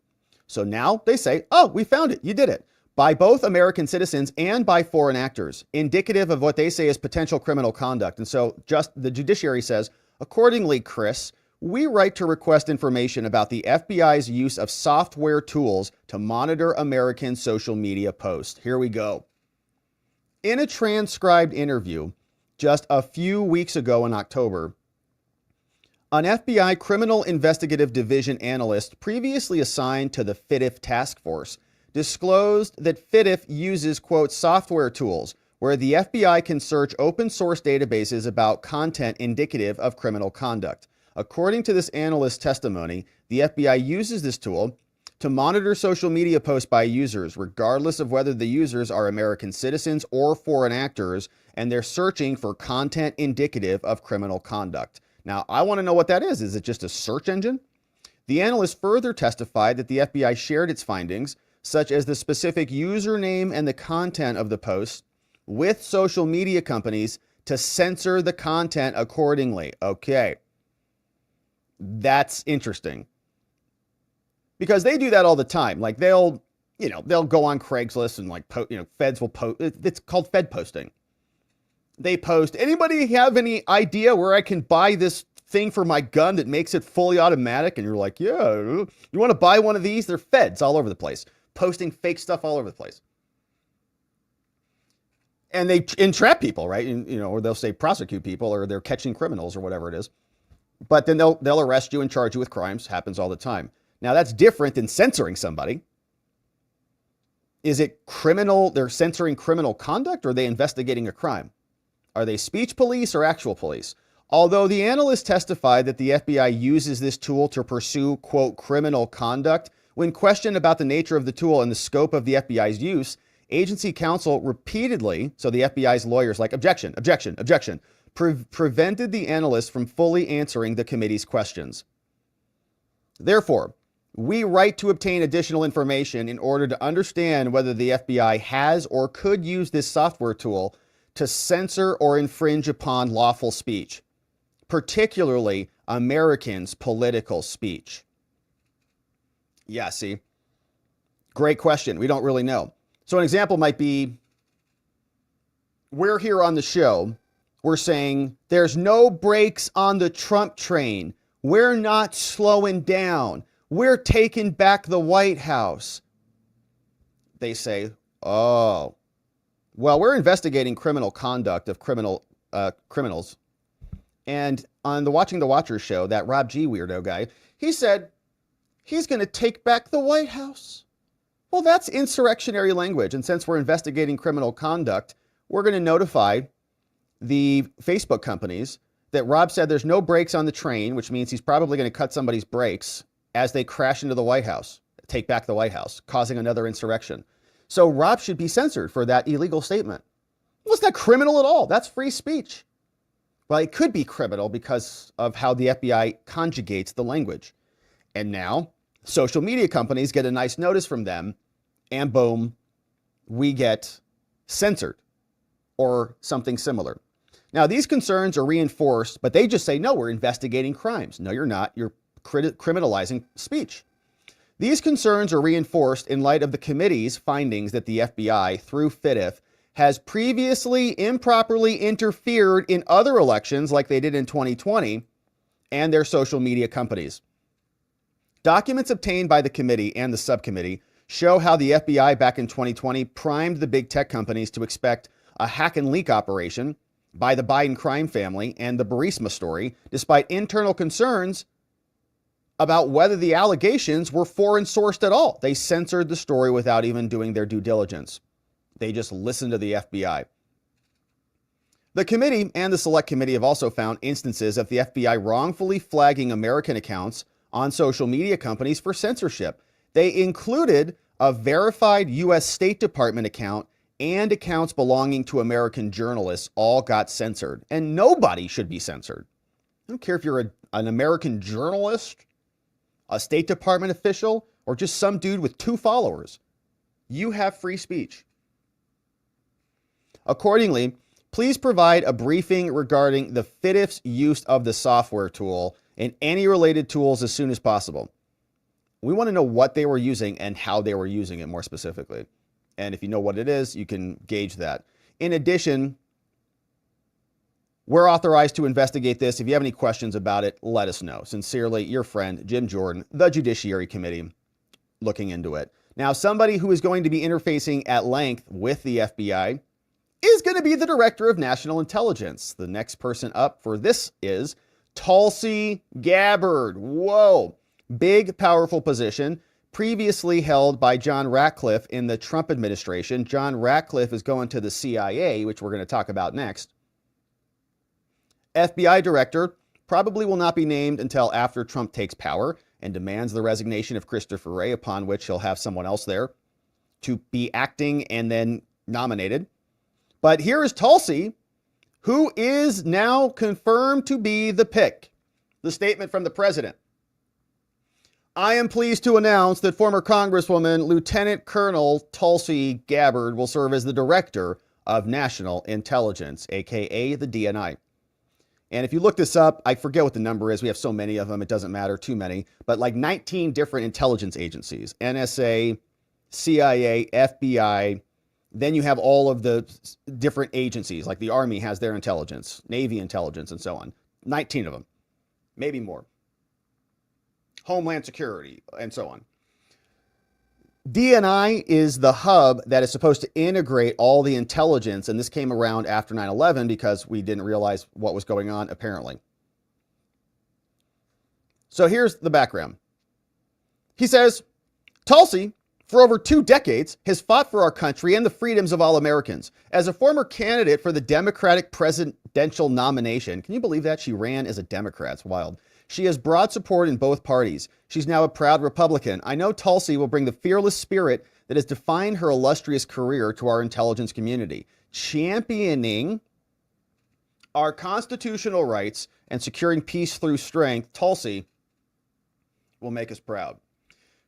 So now they say, oh, we found it. You did it. By both American citizens and by foreign actors, indicative of what they say is potential criminal conduct. And so just the judiciary says, accordingly, Chris, we write to request information about the FBI's use of software tools to monitor American social media posts. Here we go. In a transcribed interview just a few weeks ago in October, an FBI Criminal Investigative Division analyst previously assigned to the FITF task force disclosed that FITF uses, quote, software tools where the FBI can search open source databases about content indicative of criminal conduct. According to this analyst's testimony, the FBI uses this tool to monitor social media posts by users, regardless of whether the users are American citizens or foreign actors, and they're searching for content indicative of criminal conduct. Now, I want to know what that is. Is it just a search engine? The analyst further testified that the FBI shared its findings, such as the specific username and the content of the post, with social media companies to censor the content accordingly. Okay. That's interesting. Because they do that all the time. Like they'll go on Craigslist and like, feds will post. It's called Fed posting. They post, anybody have any idea where I can buy this thing for my gun that makes it fully automatic? And you're like, yeah, you want to buy one of these? They're feds all over the place, posting fake stuff all over the place. And they entrap people, right? Or they'll say prosecute people, or they're catching criminals or whatever it is. But then they'll arrest you and charge you with crimes. Happens all the time. Now that's different than censoring somebody. Is it criminal? They're censoring criminal conduct, or are they investigating a crime? Are they speech police or actual police? Although the analyst testified that the FBI uses this tool to pursue, quote, criminal conduct, when questioned about the nature of the tool and the scope of the FBI's use, agency counsel repeatedly, so the FBI's lawyers like, objection, prevented the analyst from fully answering the committee's questions. Therefore, we write to obtain additional information in order to understand whether the FBI has or could use this software tool to censor or infringe upon lawful speech, particularly Americans' political speech. Yeah, see? Great question. We don't really know. So an example might be, we're here on the show, we're saying there's no brakes on the Trump train. We're not slowing down. We're taking back the White House. They say, oh, well, we're investigating criminal conduct of criminals. And on the Watching the Watchers show, that Rob G. weirdo guy, he said he's going to take back the White House. Well, that's insurrectionary language. And since we're investigating criminal conduct, we're going to notify the Facebook companies that Rob said there's no brakes on the train, which means he's probably going to cut somebody's brakes as they crash into the White House, take back the White House, causing another insurrection. So Rob should be censored for that illegal statement. Well, it's not criminal at all. That's free speech. Well, it could be criminal because of how the FBI conjugates the language. And now social media companies get a nice notice from them, and boom, we get censored or something similar. Now, these concerns are reinforced, but they just say, no, we're investigating crimes. No, you're not. You're criminalizing speech. These concerns are reinforced in light of the committee's findings that the FBI, through FIDIF, has previously improperly interfered in other elections like they did in 2020 and their social media companies. Documents obtained by the committee and the subcommittee show how the FBI back in 2020 primed the big tech companies to expect a hack and leak operation by the Biden crime family and the Burisma story, despite internal concerns about whether the allegations were foreign sourced at all. They censored the story without even doing their due diligence. They just listened to the FBI. The committee and the select committee have also found instances of the FBI wrongfully flagging American accounts on social media companies for censorship. They included a verified U.S. State Department account and accounts belonging to American journalists all got censored. And nobody should be censored. I don't care if you're an American journalist, a State Department official, or just some dude with 2 followers. You have free speech. Accordingly, please provide a briefing regarding the FIDIF's use of the software tool and any related tools as soon as possible. We want to know what they were using and how they were using it more specifically. And if you know what it is, you can gauge that. In addition, we're authorized to investigate this. If you have any questions about it, let us know. Sincerely, your friend, Jim Jordan, the Judiciary Committee, looking into it. Now, somebody who is going to be interfacing at length with the FBI is going to be the Director of National Intelligence. The next person up for this is Tulsi Gabbard. Whoa. Big, powerful position. Previously held by John Ratcliffe in the Trump administration. John Ratcliffe is going to the CIA, which we're going to talk about next. FBI director probably will not be named until after Trump takes power and demands the resignation of Christopher Wray, upon which he'll have someone else there to be acting and then nominated. But here is Tulsi, who is now confirmed to be the pick. The statement from the president. I am pleased to announce that former Congresswoman Lieutenant Colonel Tulsi Gabbard will serve as the director of National Intelligence, aka the DNI. And if you look this up, I forget what the number is. We have so many of them, it doesn't matter, too many. But like 19 different intelligence agencies, NSA, CIA, FBI. Then you have all of the different agencies, like the Army has their intelligence, Navy intelligence, and so on. 19 of them, maybe more. Homeland Security, and so on. DNI is the hub that is supposed to integrate all the intelligence, and this came around after 9/11 because we didn't realize what was going on, apparently. So here's the background. He says, Tulsi, for over 2 decades, has fought for our country and the freedoms of all Americans. As a former candidate for the Democratic presidential nomination, can you believe that? She ran as a Democrat. It's wild. She has broad support in both parties. She's now a proud Republican. I know Tulsi will bring the fearless spirit that has defined her illustrious career to our intelligence community, championing our constitutional rights and securing peace through strength. Tulsi will make us proud.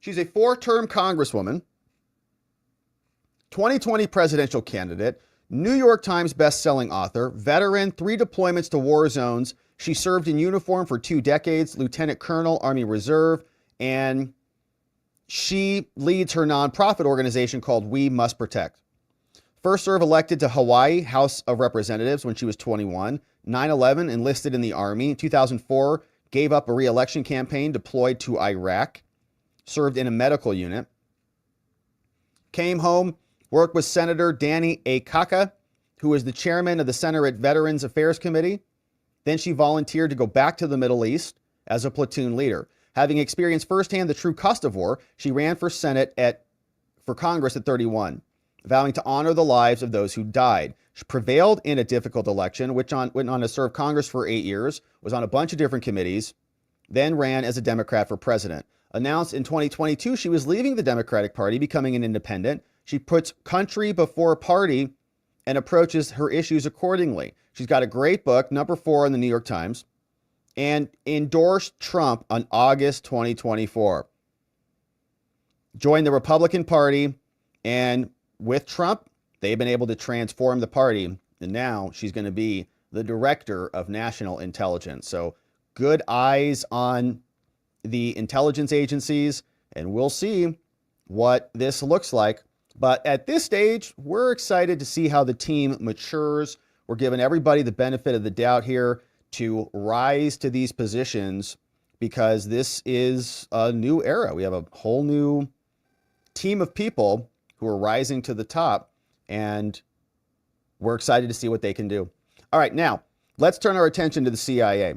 She's a 4-term congresswoman, 2020 presidential candidate, New York Times best-selling author, veteran, 3 deployments to war zones. She served in uniform for 2 decades, Lieutenant Colonel, Army Reserve, and she leads her nonprofit organization called We Must Protect. First served elected to Hawaii House of Representatives when she was 21, 9/11 enlisted in the Army, 2004 gave up a re-election campaign, deployed to Iraq, served in a medical unit, came home, worked with Senator Danny Akaka, who is the chairman of the Senate Veterans Affairs Committee. Then she volunteered to go back to the Middle East as a platoon leader. Having experienced firsthand the true cost of war, she ran for for Congress at 31, vowing to honor the lives of those who died. She prevailed in a difficult election, went on to serve Congress for 8 years, was on a bunch of different committees, then ran as a Democrat for president. Announced in 2022 she was leaving the Democratic Party, becoming an independent. She puts country before party and approaches her issues accordingly. She's got a great book, number 4 in the New York Times, and endorsed Trump on August 2024. Joined the Republican Party, and with Trump, they've been able to transform the party, and now she's going to be the director of national intelligence. So good eyes on the intelligence agencies, and we'll see what this looks like. But at this stage, we're excited to see how the team matures. We're giving everybody the benefit of the doubt here to rise to these positions because this is a new era. We have a whole new team of people who are rising to the top, and we're excited to see what they can do. All right, now let's turn our attention to the CIA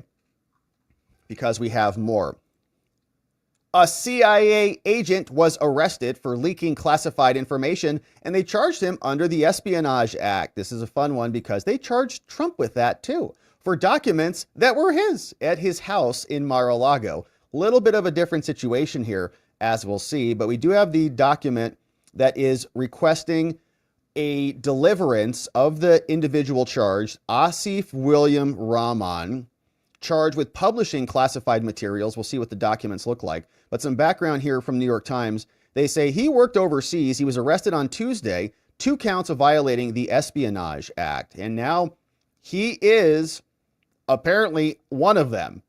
because we have more. A CIA agent was arrested for leaking classified information, and they charged him under the Espionage Act. This is a fun one because they charged Trump with that too, for documents that were his at his house in Mar-a-Lago. A little bit of a different situation here, as we'll see, but we do have the document that is requesting a deliverance of the individual charged, Asif William Rahman, charged with publishing classified materials. We'll see what the documents look like. But some background here from New York Times. They say he worked overseas. He was arrested on Tuesday, 2 counts of violating the Espionage Act. And now he is apparently one of them.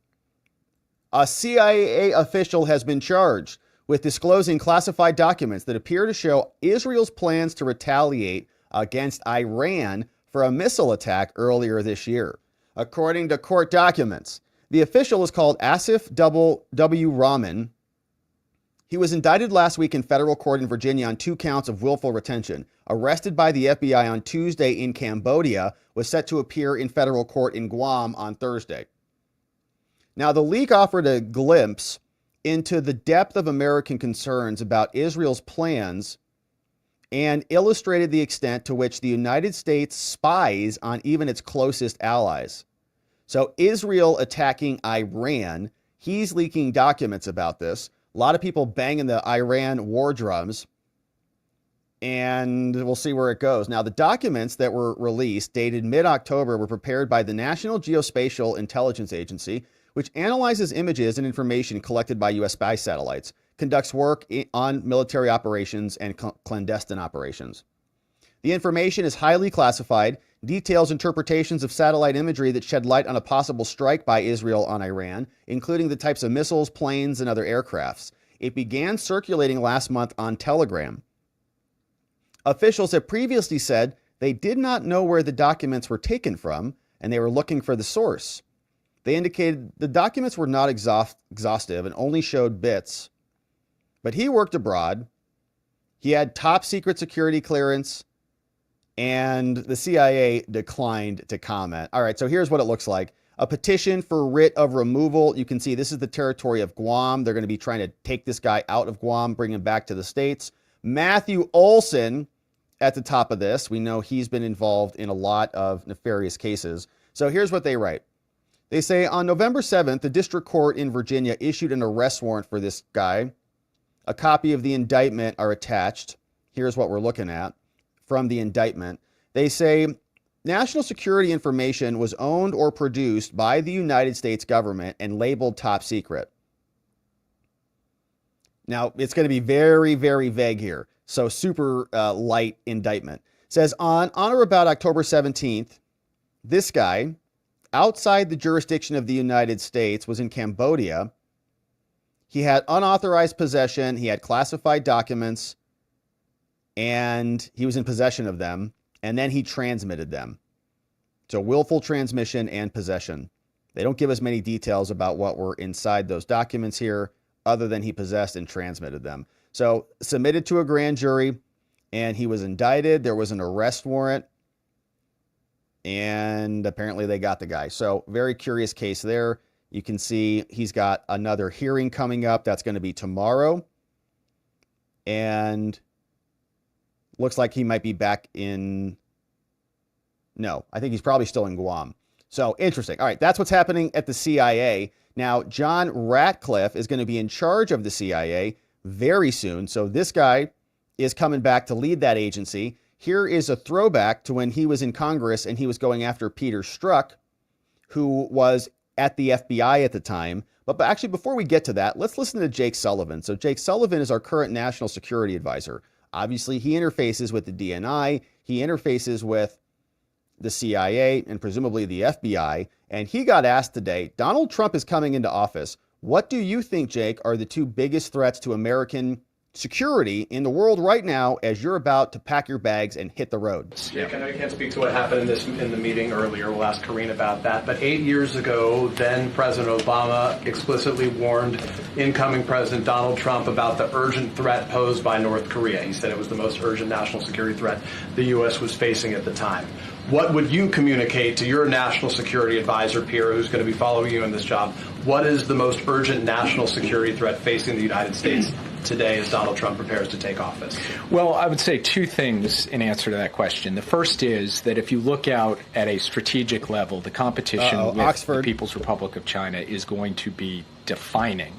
A CIA official has been charged with disclosing classified documents that appear to show Israel's plans to retaliate against Iran for a missile attack earlier this year. According to court documents, the official is called Asif W. Rahman. He was indicted last week in federal court in Virginia on 2 counts of willful retention. Arrested by the FBI on Tuesday in Cambodia, was set to appear in federal court in Guam on Thursday. Now, the leak offered a glimpse into the depth of American concerns about Israel's plans and illustrated the extent to which the United States spies on even its closest allies. So Israel attacking Iran, he's leaking documents about this. A lot of people banging the Iran war drums, and we'll see where it goes. Now, the documents that were released, dated mid-October, were prepared by the National Geospatial Intelligence Agency, which analyzes images and information collected by U.S. spy satellites, conducts work on military operations and clandestine operations. The information is highly classified, details interpretations of satellite imagery that shed light on a possible strike by Israel on Iran, including the types of missiles, planes, and other aircrafts. It began circulating last month on Telegram. Officials have previously said they did not know where the documents were taken from, and they were looking for the source. They indicated the documents were not exhaustive and only showed bits. But he worked abroad. He had top secret security clearance, and the CIA declined to comment. All right, so here's what it looks like. A petition for writ of removal. You can see this is the territory of Guam. They're going to be trying to take this guy out of Guam, bring him back to the States. Matthew Olson at the top of this. We know he's been involved in a lot of nefarious cases. So here's what they write. They say, on November 7th, the district court in Virginia issued an arrest warrant for this guy. A copy of the indictment are attached. Here's what we're looking at from the indictment. They say national security information was owned or produced by the United States government and labeled top secret. Now, it's going to be very, very vague here. So super light indictment. It says on or about October 17th, this guy, outside the jurisdiction of the United States, was in Cambodia. He had unauthorized possession. He had classified documents, and he was in possession of them. And then he transmitted them. So willful transmission and possession. They don't give us many details about what were inside those documents here, other than he possessed and transmitted them. So submitted to a grand jury, and he was indicted. There was an arrest warrant, and apparently they got the guy. So very curious case there. You can see he's got another hearing coming up. That's going to be tomorrow. And looks like he might be back in... No, I think he's probably still in Guam. So interesting. All right, that's what's happening at the CIA. Now, John Ratcliffe is going to be in charge of the CIA very soon. So this guy is coming back to lead that agency. Here is a throwback to when he was in Congress and he was going after Peter Strzok, who was at the FBI at the time. But actually, before we get to that, let's listen to Jake Sullivan. So Jake Sullivan is our current national security advisor. Obviously, he interfaces with the DNI. He interfaces with the CIA and presumably the FBI. And he got asked today, Donald Trump is coming into office. What do you think, Jake, are the two biggest threats to American security in the world right now as you're about to pack your bags and hit the road? Jake, I know you can't speak to what happened in the meeting earlier. We'll ask Karine about that. But 8 years ago, then President Obama explicitly warned incoming President Donald Trump about the urgent threat posed by North Korea. He said it was the most urgent national security threat the U.S. was facing at the time. What would you communicate to your national security advisor peer who's going to be following you in this job? What is the most urgent national security threat facing the United States today as Donald Trump prepares to take office? Well, I would say two things in answer to that question. The first is that if you look out at a strategic level, the competition with the People's Republic of China is going to be defining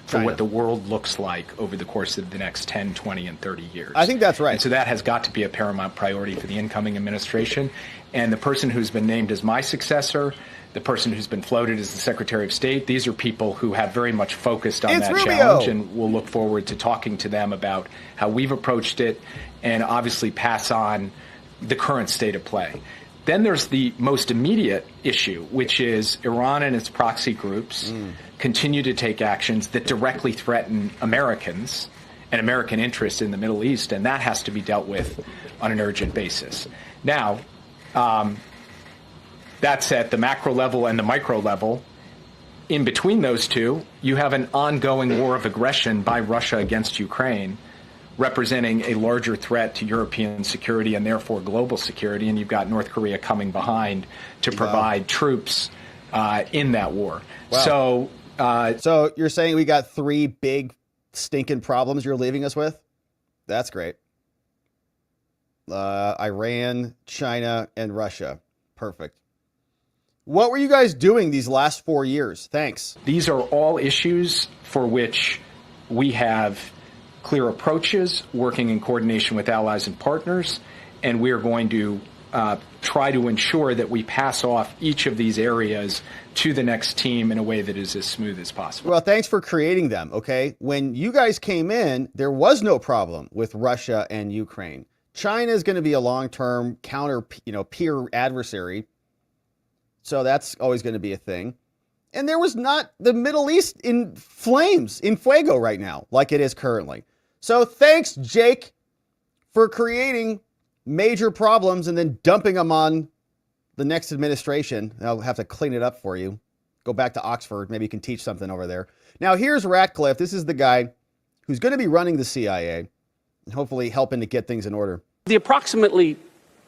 for what the world looks like over the course of the next 10, 20, and 30 years. I think that's right. And so that has got to be a paramount priority for the incoming administration. And the person who's been named as my successor, the person who's been floated as the Secretary of State, these are people who have very much focused on that challenge, and we'll look forward to talking to them about how we've approached it and obviously pass on the current state of play. Then there's the most immediate issue, which is Iran and its proxy groups continue to take actions that directly threaten Americans and American interests in the Middle East, and that has to be dealt with on an urgent basis. Now, that's at the macro level and the micro level. In between those two, you have an ongoing war of aggression by Russia against Ukraine, representing a larger threat to European security and therefore global security, and you've got North Korea coming behind to provide troops in that war. Wow. So you're saying we got three big stinking problems you're leaving us with? That's great. Iran, China, and Russia. Perfect. What were you guys doing these last 4 years? Thanks. These are all issues for which we have clear approaches, working in coordination with allies and partners, and we're going to try to ensure that we pass off each of these areas to the next team in a way that is as smooth as possible. Well, thanks for creating them, okay? When you guys came in, there was no problem with Russia and Ukraine. China is going to be a long-term peer adversary. So that's always going to be a thing. And there was not the Middle East in flames, in fuego right now, like it is currently. So thanks, Jake, for creating major problems and then dumping them on the next administration. I'll have to clean it up for you. Go back to Oxford. Maybe you can teach something over there. Now, here's Ratcliffe. This is the guy who's going to be running the CIA and hopefully helping to get things in order. The approximately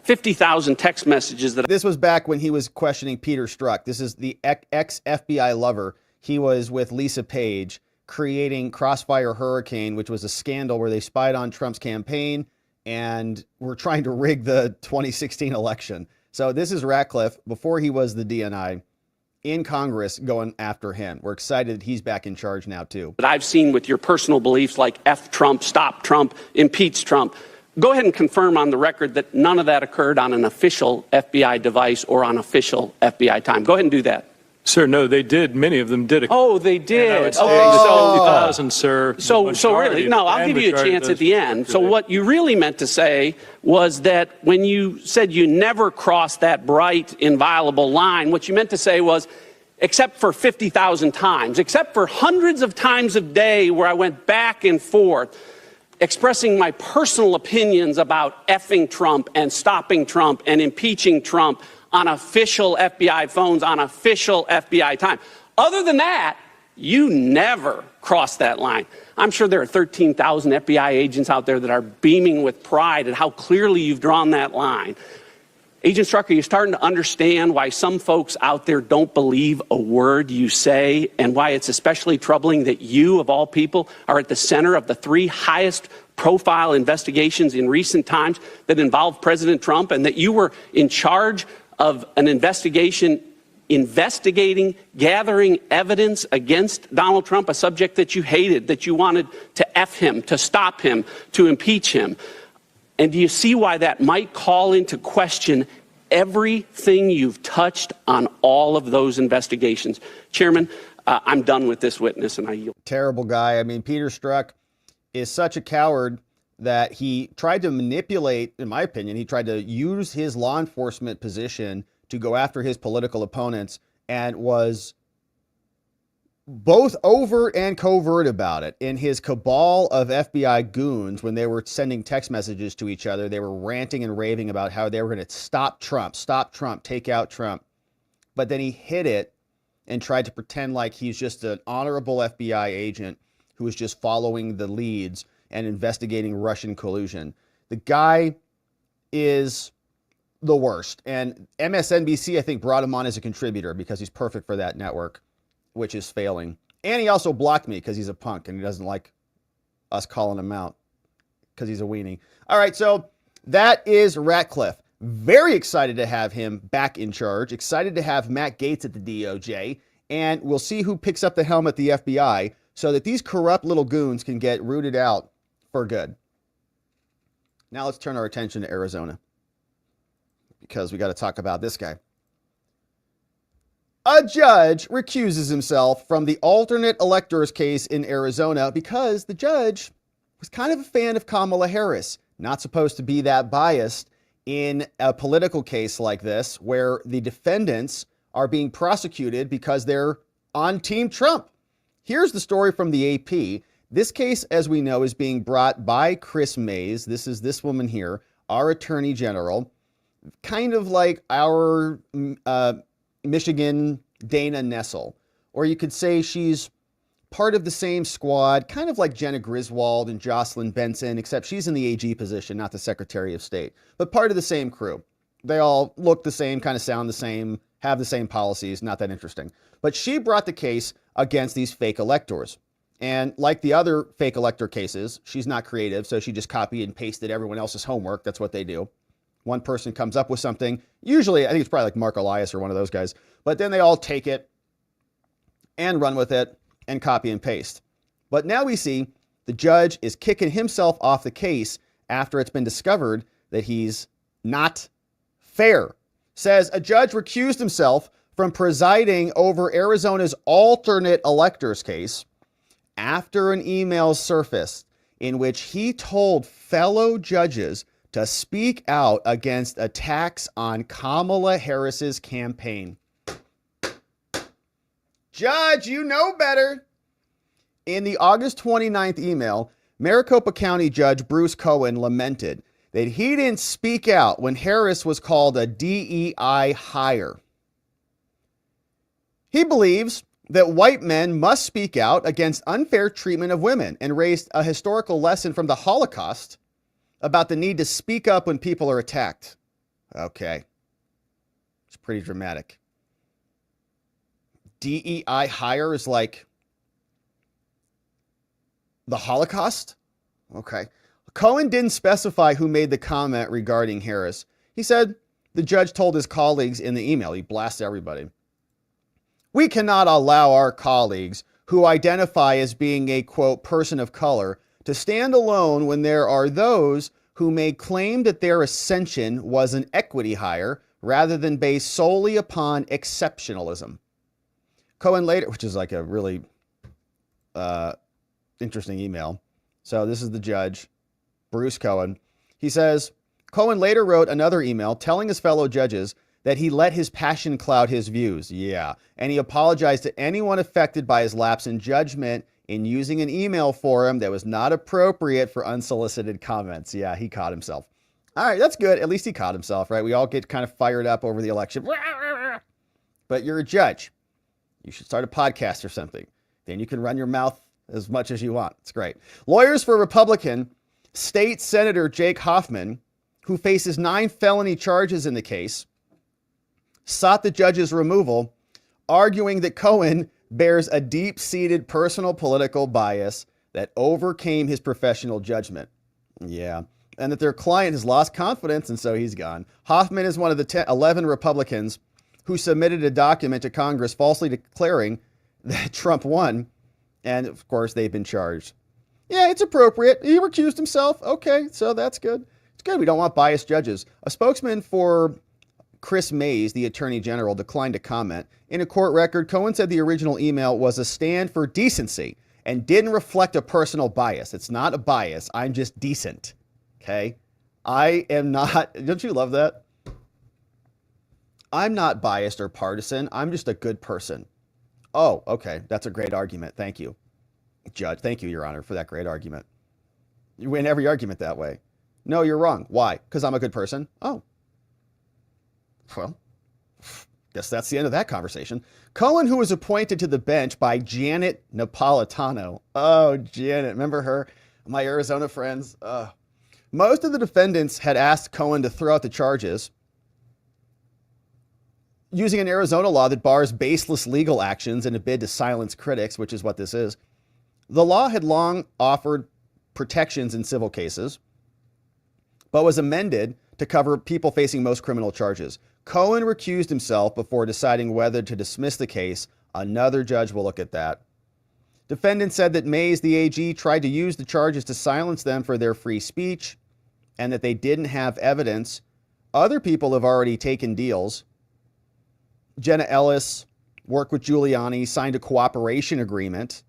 50,000 text messages that... This was back when he was questioning Peter Strzok. This is the ex-FBI lover. He was with Lisa Page creating Crossfire Hurricane, which was a scandal where they spied on Trump's campaign and were trying to rig the 2016 election. So this is Ratcliffe before he was the DNI in Congress going after him. We're excited he's back in charge now, too. That I've seen with your personal beliefs like F Trump, stop Trump, impeach Trump. Go ahead and confirm on the record that none of that occurred on an official FBI device or on official FBI time. Go ahead and do that. Sir, no, they did. Many of them did. Oh, they did. Okay, so 50,000, sir. So really, no, I'll give you a chance at the end. So what you really meant to say was that when you said you never crossed that bright, inviolable line, what you meant to say was, except for 50,000 times, except for hundreds of times a day where I went back and forth, expressing my personal opinions about effing Trump and stopping Trump and impeaching Trump on official FBI phones, on official FBI time. Other than that, you never crossed that line. I'm sure there are 13,000 FBI agents out there that are beaming with pride at how clearly you've drawn that line. Agent Strzok, are you starting to understand why some folks out there don't believe a word you say, and why it's especially troubling that you, of all people, are at the center of the 3 highest profile investigations in recent times that involve President Trump, and that you were in charge of an investigation investigating, gathering evidence against Donald Trump, a subject that you hated, that you wanted to F him, to stop him, to impeach him? And do you see why that might call into question everything you've touched on all of those investigations? Chairman, I'm done with this witness, and I yield. Terrible guy. I mean, Peter Strzok is such a coward that he tried to manipulate, in my opinion, he tried to use his law enforcement position to go after his political opponents, and was both overt and covert about it. In his cabal of FBI goons, when they were sending text messages to each other, they were ranting and raving about how they were going to stop Trump, take out Trump. But then he hid it and tried to pretend like he's just an honorable FBI agent who was just following the leads and investigating Russian collusion. The guy is the worst. And MSNBC, I think, brought him on as a contributor because he's perfect for that network, which is failing. And he also blocked me because he's a punk and he doesn't like us calling him out because he's a weenie. All right, so that is Ratcliffe. Very excited to have him back in charge. Excited to have Matt Gaetz at the DOJ. And we'll see who picks up the helm at the FBI so that these corrupt little goons can get rooted out for good. Now let's turn our attention to Arizona, because we got to talk about this guy. A judge recuses himself from the alternate electors case in Arizona because the judge was kind of a fan of Kamala Harris. Not supposed to be that biased in a political case like this, where the defendants are being prosecuted because they're on Team Trump. Here's the story from the AP. This case, as we know, is being brought by Chris Mays. This is this woman here, our attorney general, kind of like our Michigan Dana Nessel, or you could say she's part of the same squad, kind of like Jenna Griswold and Jocelyn Benson, except she's in the AG position, not the Secretary of State, but part of the same crew. They all look the same, kind of sound the same, have the same policies, not that interesting. But she brought the case against these fake electors. And like the other fake elector cases, she's not creative, so she just copied and pasted everyone else's homework. That's what they do. One person comes up with something. Usually, I think it's probably like Mark Elias or one of those guys. But then they all take it and run with it and copy and paste. But now we see the judge is kicking himself off the case after it's been discovered that he's not fair. Says a judge recused himself from presiding over Arizona's alternate electors case after an email surfaced in which he told fellow judges to speak out against attacks on Kamala Harris's campaign. Judge, you know better. In the August 29th email, Maricopa County Judge Bruce Cohen lamented that he didn't speak out when Harris was called a DEI hire. He believes that white men must speak out against unfair treatment of women and raised a historical lesson from the Holocaust about the need to speak up when people are attacked. Okay. It's pretty dramatic. DEI hire is like the Holocaust? Okay. Cohen didn't specify who made the comment regarding Harris. He said the judge told his colleagues in the email, he blasts everybody, "We cannot allow our colleagues who identify as being a, quote, person of color to stand alone when there are those who may claim that their ascension was an equity hire rather than based solely upon exceptionalism." Cohen later, which is like a really interesting email. So this is the judge, Bruce Cohen. He says, Cohen later wrote another email telling his fellow judges that he let his passion cloud his views. Yeah. And he apologized to anyone affected by his lapse in judgment in using an email forum that was not appropriate for unsolicited comments. Yeah, he caught himself. All right, that's good. At least he caught himself, right? We all get kind of fired up over the election. But you're a judge. You should start a podcast or something. Then you can run your mouth as much as you want. It's great. Lawyers for Republican State Senator Jake Hoffman, who faces 9 felony charges in the case, sought the judge's removal, arguing that Cohen bears a deep-seated personal political bias that overcame his professional judgment. Yeah. And that their client has lost confidence, and so he's gone. Hoffman is one of the 11 Republicans who submitted a document to Congress falsely declaring that Trump won. And, of course, they've been charged. Yeah, it's appropriate. He recused himself. Okay, so that's good. It's good. We don't want biased judges. A spokesman for Chris Mays, the Attorney General, declined to comment. In a court record, Cohen said the original email was a stand for decency and didn't reflect a personal bias. It's not a bias. I'm just decent. Okay? I am not. Don't you love that? I'm not biased or partisan. I'm just a good person. Oh, okay. That's a great argument. Thank you, Judge. Thank you, Your Honor, for that great argument. You win every argument that way. No, you're wrong. Why? Because I'm a good person? Oh. Well, guess that's the end of that conversation. Cohen, who was appointed to the bench by Janet Napolitano. Oh, Janet. Remember her? My Arizona friends. Most of the defendants had asked Cohen to throw out the charges using an Arizona law that bars baseless legal actions in a bid to silence critics, which is what this is. The law had long offered protections in civil cases, but was amended to cover people facing most criminal charges. Cohen recused himself before deciding whether to dismiss the case. Another judge will look at that. Defendants said that Mays, the AG, tried to use the charges to silence them for their free speech and that they didn't have evidence. Other people have already taken deals. Jenna Ellis worked with Giuliani, signed a cooperation agreement,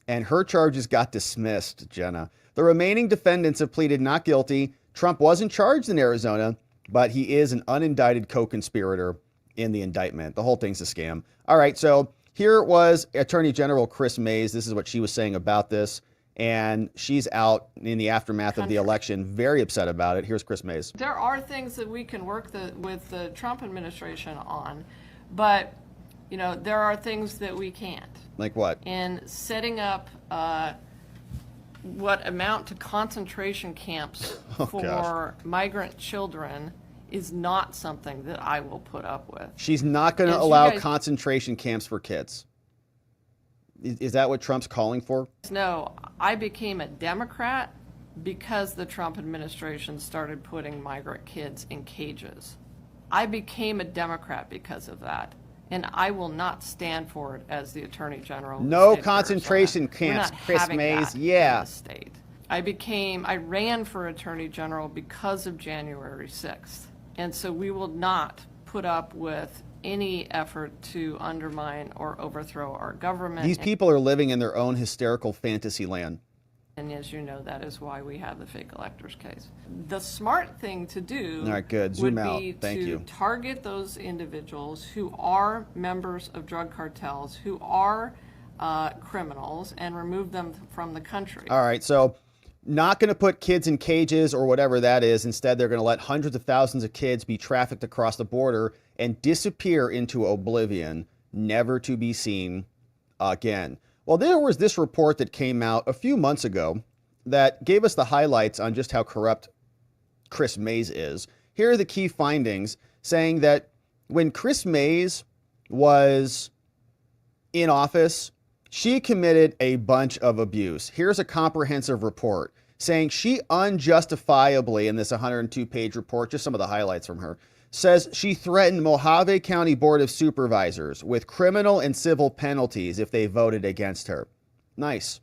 and her charges got dismissed, Jenna. The remaining defendants have pleaded not guilty. Trump wasn't charged in Arizona, but he is an unindicted co-conspirator in the indictment. The whole thing's a scam. All right, so here was Attorney General Chris Mays. This is what she was saying about this, and she's out in the aftermath of the election, very upset about it. Here's Chris Mays. There are things that we can work with the Trump administration on, but you know, there are things that we can't. Like what? In setting up what amount to concentration camps for migrant children is not something that I will put up with. She's not going to allow concentration camps for kids. Is that what Trump's calling for? No, I became a Democrat because the Trump administration started putting migrant kids in cages. I became a Democrat because of that. And I will not stand for it as the Attorney General. No concentration camps, Chris Mays. Yeah. State. I ran for Attorney General because of January 6th. And so we will not put up with any effort to undermine or overthrow our government. These people are living in their own hysterical fantasy land. And as you know, that is why we have the fake electors case. The smart thing to do All right, good. would Zoom out. be Thank to you. target those individuals who are members of drug cartels, who are criminals, and remove them from the country. All right, so not going to put kids in cages or whatever that is. Instead, they're going to let hundreds of thousands of kids be trafficked across the border and disappear into oblivion, never to be seen again. Well, there was this report that came out a few months ago that gave us the highlights on just how corrupt Chris Mays is. Here are the key findings, saying that when Chris Mays was in office, she committed a bunch of abuse. Here's a comprehensive report saying she unjustifiably, in this 102-page report, just some of the highlights from her, says she threatened Mojave County Board of Supervisors with criminal and civil penalties if they voted against her. Nice.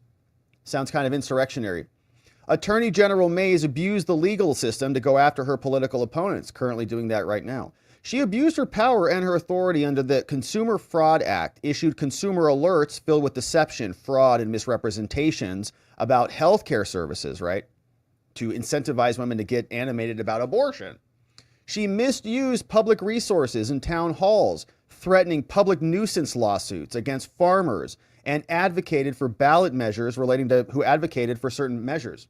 Sounds kind of insurrectionary. Attorney General Mays abused the legal system to go after her political opponents, currently doing that right now. She abused her power and her authority under the Consumer Fraud Act, issued consumer alerts filled with deception, fraud, and misrepresentations about healthcare services, right? To incentivize women to get animated about abortion. She misused public resources in town halls, threatening public nuisance lawsuits against farmers, and advocated for ballot measures relating to who advocated for certain measures.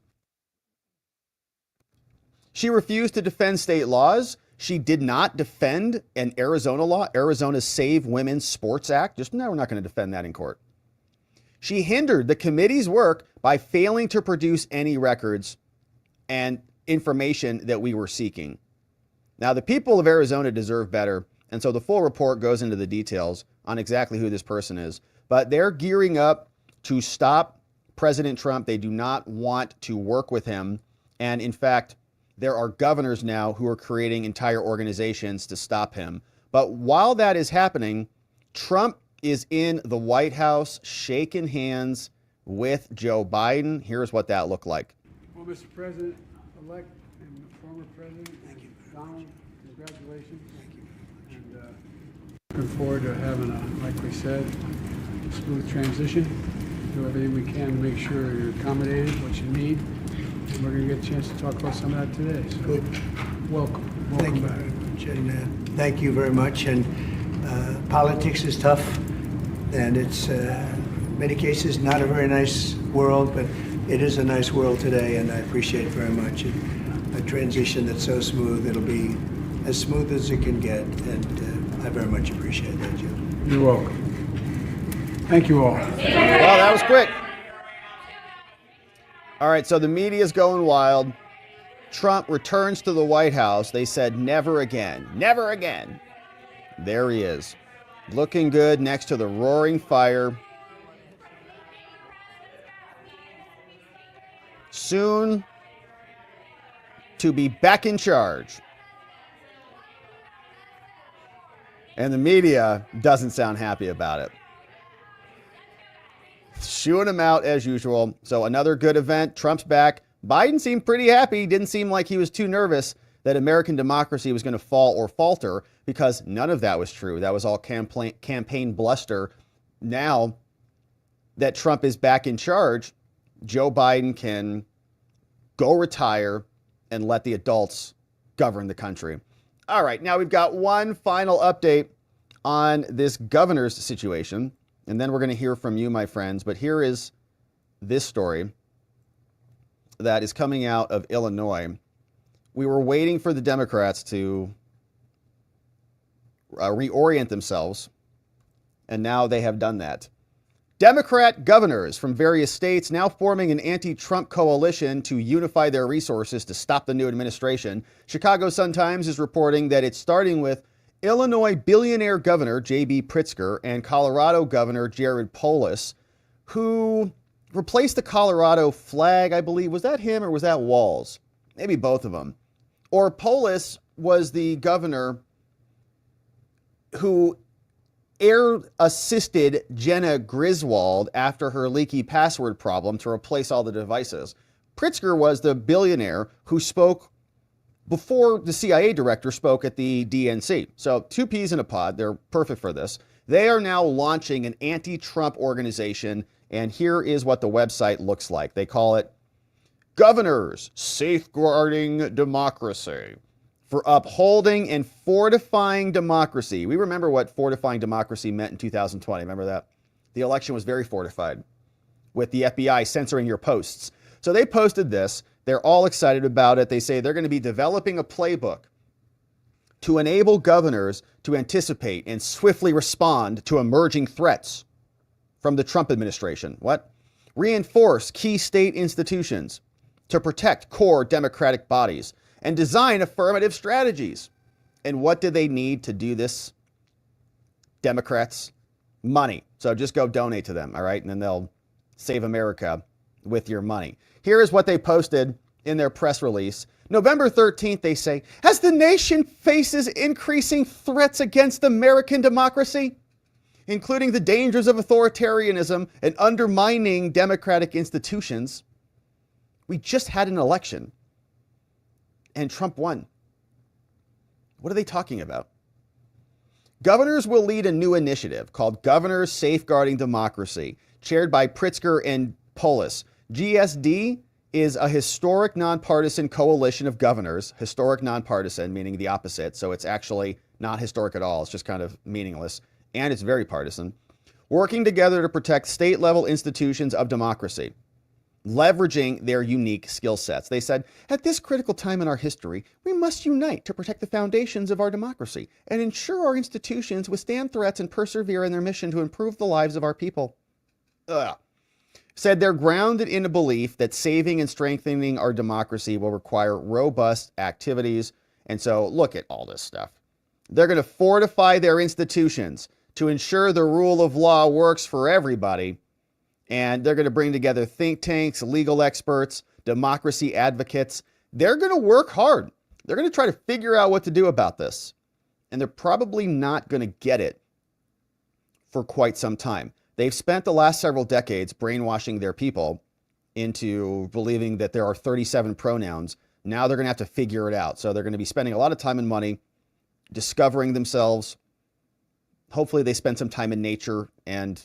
She refused to defend state laws. She did not defend an Arizona law, Arizona's Save Women's Sports Act. Just, no, we're not going to defend that in court. She hindered the committee's work by failing to produce any records and information that we were seeking. Now, the people of Arizona deserve better, and so the full report goes into the details on exactly who this person is. But they're gearing up to stop President Trump. They do not want to work with him. And in fact, there are governors now who are creating entire organizations to stop him. But while that is happening, Trump is in the White House shaking hands with Joe Biden. Here's what that looked like. Well, Mr. President-elect and former President, thank you. Donald, congratulations. Thank you. And looking forward to having a, like we said, smooth transition. Do everything we can to make sure you're accommodated, what you need. And we're going to get a chance to talk about some of that today. So good. Welcome Thank you back. very much. And thank you very much. And politics is tough, and it's in many cases not a very nice world, but it is a nice world today, and I appreciate it very much. And a transition that's so smooth, it'll be as smooth as it can get, and I very much appreciate that, Joe. You're welcome. Thank you all. Well, that was quick. All right, so the media's going wild. Trump returns to the White House. They said never again. Never again. There he is, looking good next to the roaring fire. Soon to be back in charge. And the media doesn't sound happy about it. Shooing him out as usual. So another good event. Trump's back. Biden seemed pretty happy. Didn't seem like he was too nervous that American democracy was going to fall or falter, because none of that was true. That was all campaign bluster. Now that Trump is back in charge, Joe Biden can go retire and let the adults govern the country. All right, now we've got one final update on this governor's situation, and then we're going to hear from you, my friends. But here is this story that is coming out of Illinois. We were waiting for the Democrats to reorient themselves, and now they have done that. Democrat governors from various states now forming an anti-Trump coalition to unify their resources to stop the new administration. Chicago Sun-Times is reporting that it's starting with Illinois billionaire governor J.B. Pritzker and Colorado governor Jared Polis, who replaced the Colorado flag, I believe. Was that him or was that Walz? Maybe both of them. Or Polis was the governor who air-assisted Jenna Griswold after her leaky password problem to replace all the devices. Pritzker was the billionaire who spoke before the CIA director spoke at the DNC. So 2 peas in a pod. They're perfect for this. They are now launching an anti-Trump organization And here is what the website looks like. They call it Governors Safeguarding Democracy for Upholding and Fortifying Democracy. We remember what fortifying democracy meant in 2020. Remember that? The election was very fortified with the FBI censoring your posts. So they posted this. They're all excited about it. They say they're going to be developing a playbook to enable governors to anticipate and swiftly respond to emerging threats from the Trump administration. What? Reinforce key state institutions to protect core democratic bodies and design affirmative strategies. And what do they need to do this? Democrats? Money. So just go donate to them, all right? And then they'll save America with your money. Here is what they posted in their press release. November 13th, they say, as the nation faces increasing threats against American democracy, including the dangers of authoritarianism and undermining democratic institutions, we just had an election and Trump won. What are they talking about? Governors will lead a new initiative called Governors Safeguarding Democracy, chaired by Pritzker and Polis. GSD is a historic nonpartisan coalition of governors. Historic nonpartisan, meaning the opposite. So it's actually not historic at all. It's just kind of meaningless. And it's very partisan. Working together to protect state-level institutions of democracy, leveraging their unique skill sets. They said, at this critical time in our history, we must unite to protect the foundations of our democracy and ensure our institutions withstand threats and persevere in their mission to improve the lives of our people. Said they're grounded in a belief that saving and strengthening our democracy will require robust activities. And so look at all this stuff. They're going to fortify their institutions to ensure the rule of law works for everybody. And they're going to bring together think tanks, legal experts, democracy advocates. They're going to work hard. They're going to try to figure out what to do about this. And they're probably not going to get it for quite some time. They've spent the last several decades brainwashing their people into believing that there are 37 pronouns. Now they're going to have to figure it out. So they're going to be spending a lot of time and money discovering themselves. Hopefully they spend some time in nature and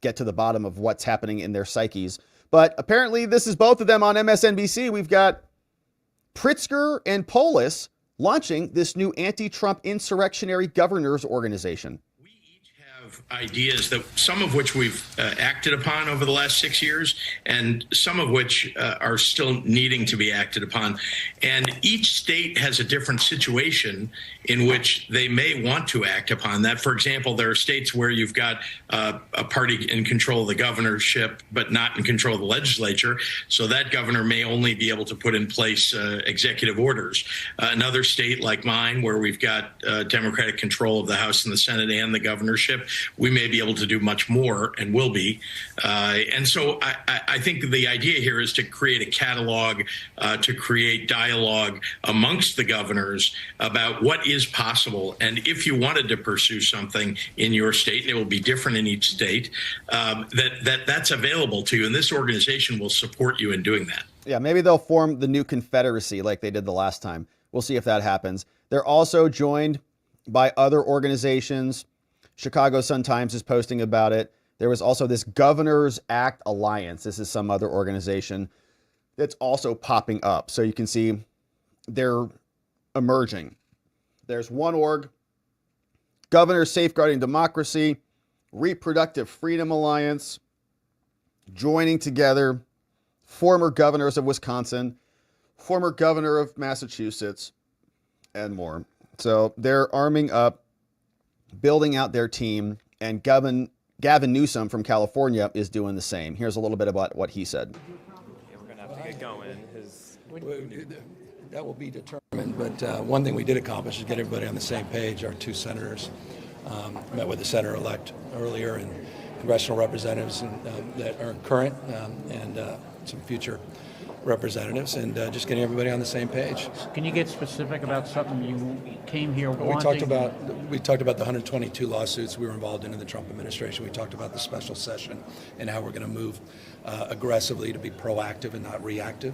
get to the bottom of what's happening in their psyches. But apparently this is both of them on MSNBC. We've got Pritzker and Polis launching this new anti-Trump insurrectionary governors organization. Ideas that some of which we've acted upon over the last 6 years and some of which are still needing to be acted upon. And each state has a different situation in which they may want to act upon that. For example, there are states where you've got a party in control of the governorship, but not in control of the legislature. So that governor may only be able to put in place executive orders. Another state like mine, where we've got Democratic control of the House and the Senate and the governorship, we may be able to do much more and will be. And so I think the idea here is to create a catalog, to create dialogue amongst the governors about what is possible. And if you wanted to pursue something in your state, and it will be different in each state, that's available to you. And this organization will support you in doing that. Yeah, maybe they'll form the new Confederacy like they did the last time. We'll see if that happens. They're also joined by other organizations. Chicago Sun-Times is posting about it. There was also this Governors Act Alliance. This is some other organization that's also popping up. So you can see they're emerging. There's one org, Governors Safeguarding Democracy, Reproductive Freedom Alliance, joining together former governors of Wisconsin, former governor of Massachusetts, and more. So they're arming up, building out their team, and Gavin Newsom from California is doing the same. Here's a little bit about what he said. Yeah, we're going to have to get going. That will be determined, but one thing we did accomplish is get everybody on the same page. Our two senators met with the senator-elect earlier and congressional representatives that are current and some future representatives and just getting everybody on the same page. Can you get specific about something you came here wanting? We talked about the 122 lawsuits we were involved in the Trump administration. We talked about the special session and how we're going to move aggressively to be proactive and not reactive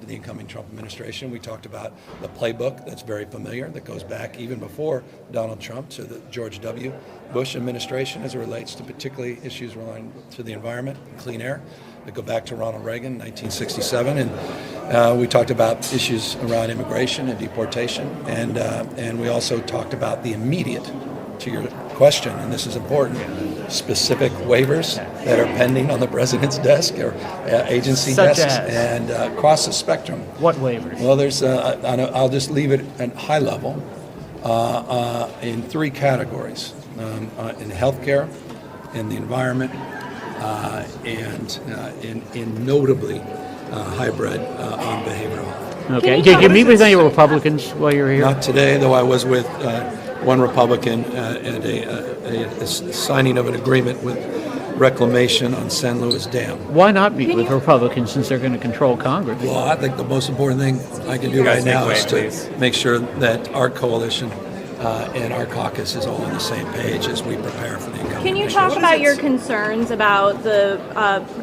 to the incoming Trump administration. We talked about the playbook that's very familiar, that goes back even before Donald Trump to the George W. Bush administration as it relates to particularly issues relating to the environment and clean air. We go back to Ronald Reagan, 1967, and we talked about issues around immigration and deportation, and we also talked about the immediate, to your question, and this is important, specific waivers that are pending on the president's desk or agency Such desks as? and across the spectrum. What waivers? Well, there's I'll just leave it at high level in three categories: in healthcare, in the environment, and in notably hybrid on behavioral health. Okay. Did you meet with any Republicans while you were here? Not today, though I was with one Republican at a signing of an agreement with reclamation on San Luis Dam. Why not meet with Republicans since they're going to control Congress? Well, I think the most important thing I can do right now is to make sure that our coalition and our caucus is all on the same page as we prepare for the incoming. Can you talk about your concerns about the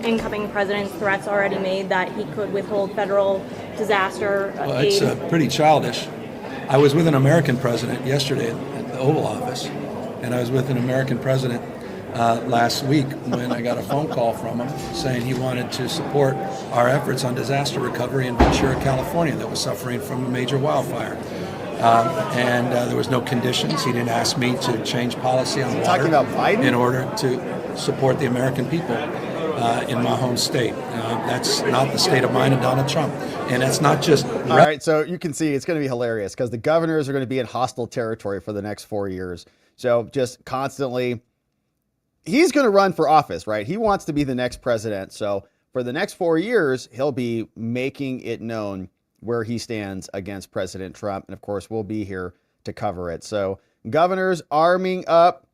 incoming president's threats already made that he could withhold federal disaster aid? It's pretty childish. I was with an American president yesterday at the Oval Office, and I was with an American president last week when I got a phone call from him saying he wanted to support our efforts on disaster recovery in Ventura, California, that was suffering from a major wildfire. And there was no conditions. He didn't ask me to change policy on water talking about Biden? in order to support the American people in my home state. That's not the state of mind of Donald Trump. And that's not just... All right, so you can see it's going to be hilarious because the governors are going to be in hostile territory for the next 4 years. So just constantly... He's going to run for office, right? He wants to be the next president. So for the next 4 years, he'll be making it known where he stands against President Trump. And of course, we'll be here to cover it. So governors arming up.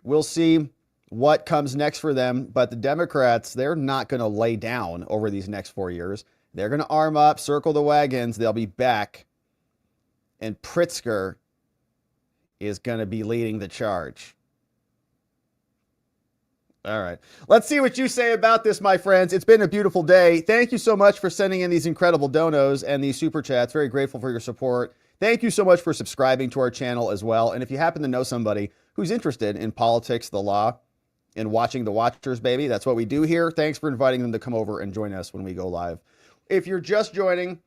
We'll see what comes next for them. But the Democrats, they're not going to lay down over these next 4 years. They're going to arm up, circle the wagons. They'll be back. And Pritzker is going to be leading the charge. All right. Let's see what you say about this, my friends. It's been a beautiful day. Thank you so much for sending in these incredible donos and these super chats. Very grateful for your support. Thank you so much for subscribing to our channel as well. And if you happen to know somebody who's interested in politics, the law, and watching The Watchers, baby, that's what we do here. Thanks for inviting them to come over and join us when we go live. If you're just joining,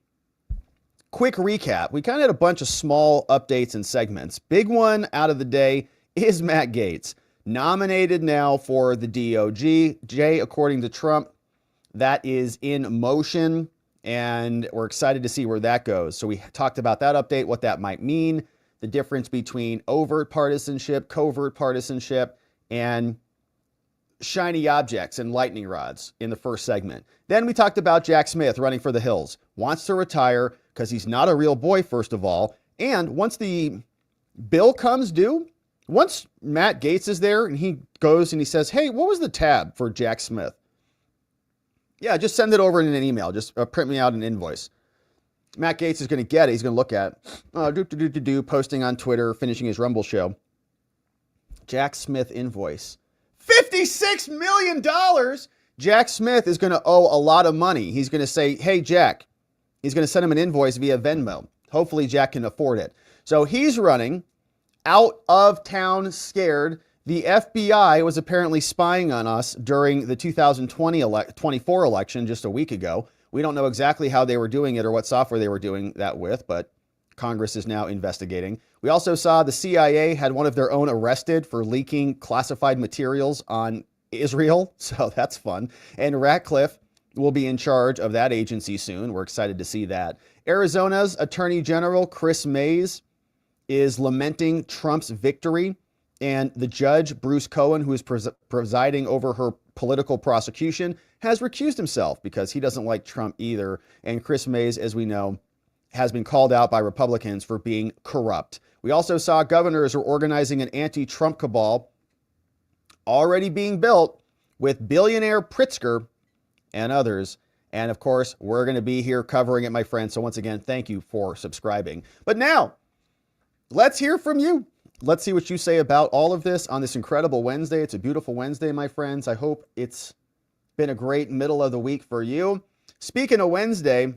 quick recap. We kind of had a bunch of small updates and segments. Big one out of the day is Matt Gaetz. Nominated now for the DOJ, according to Trump. That is in motion, and we're excited to see where that goes. So we talked about that update, what that might mean, the difference between overt partisanship, covert partisanship, and shiny objects and lightning rods in the first segment. Then we talked about Jack Smith running for the Hills. Wants to retire because he's not a real boy, first of all. And once the bill comes due, once Matt Gaetz is there and he goes and he says, hey, what was the tab for Jack Smith? Yeah, just send it over in an email. Just print me out an invoice. Matt Gaetz is going to get it. He's going to look at posting on Twitter, finishing his Rumble show. Jack Smith invoice. $56 million. Jack Smith is going to owe a lot of money. He's going to say, hey, Jack. He's going to send him an invoice via Venmo. Hopefully Jack can afford it. So he's running out of town scared. The FBI was apparently spying on us during the 2024 election just a week ago. We don't know exactly how they were doing it or what software they were doing that with, but Congress is now investigating. We also saw the CIA had one of their own arrested for leaking classified materials on Israel, so that's fun. And Ratcliffe will be in charge of that agency soon. We're excited to see that. Arizona's Attorney General Chris Mays is lamenting Trump's victory, and the judge, Bruce Cohen, who is presiding over her political prosecution, has recused himself because he doesn't like Trump either. And Chris Mays, as we know, has been called out by Republicans for being corrupt. We also saw governors are organizing an anti-Trump cabal already being built with billionaire Pritzker and others And of course, we're going to be here covering it, my friends. So once again, thank you for subscribing. But now, let's hear from you. Let's see what you say about all of this on this incredible Wednesday. It's a beautiful Wednesday, my friends. I hope it's been a great middle of the week for you. Speaking of Wednesday,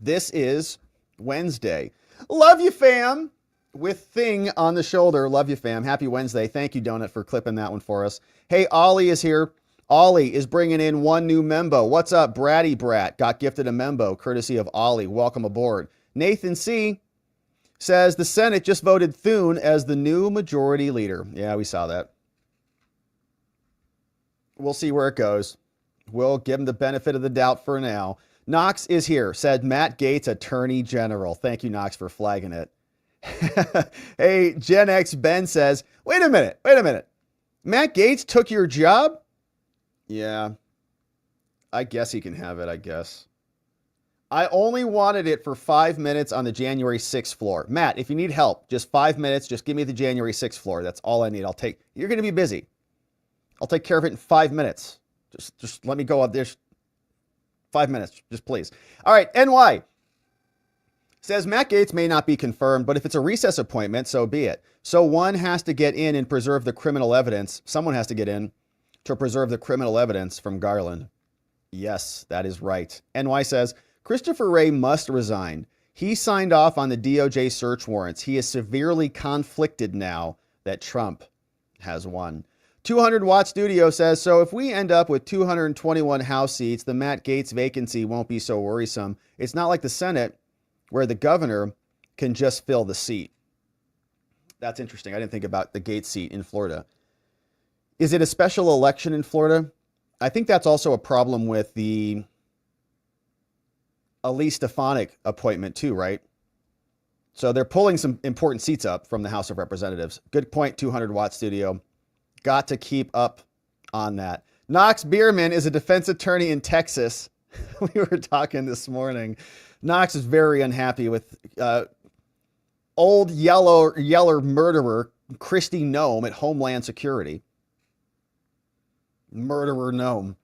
this is Wednesday. Love you, fam. With Thing on the shoulder. Love you, fam. Happy Wednesday. Thank you, Donut, for clipping that one for us. Hey, Ollie is here. Ollie is bringing in one new membo. What's up, Bratty Brat? Got gifted a membo courtesy of Ollie. Welcome aboard. Nathan C. says the Senate just voted Thune as the new majority leader. Yeah, we saw that. We'll see where it goes. We'll give him the benefit of the doubt for now. Knox is here, said Matt Gaetz, Attorney General. Thank you, Knox, for flagging it. Hey, Gen X Ben says, wait a minute. Matt Gaetz took your job? Yeah, I guess he can have it, I guess. I only wanted it for 5 minutes on the January 6th floor. Matt, if you need help, just 5 minutes, just give me the January 6th floor. That's all I need. You're going to be busy. I'll take care of it in 5 minutes. Just let me go out there. 5 minutes, just please. All right, NY says Matt Gaetz may not be confirmed, but if it's a recess appointment, so be it. So one has to get in and preserve the criminal evidence. Someone has to get in to preserve the criminal evidence from Garland. Yes, that is right. NY says, Christopher Wray must resign. He signed off on the DOJ search warrants. He is severely conflicted now that Trump has won. 200 Watt Studio says, so if we end up with 221 House seats, the Matt Gaetz vacancy won't be so worrisome. It's not like the Senate where the governor can just fill the seat. That's interesting. I didn't think about the Gaetz seat in Florida. Is it a special election in Florida? I think that's also a problem with the Elise Stefanik appointment too, right? So they're pulling some important seats up from the House of Representatives. Good point, 200 Watt Studio. Got to keep up on that. Knox Bierman is a defense attorney in Texas. We were talking this morning. Knox is very unhappy with old yeller murderer Kristi Noem at Homeland Security. Murderer Noem.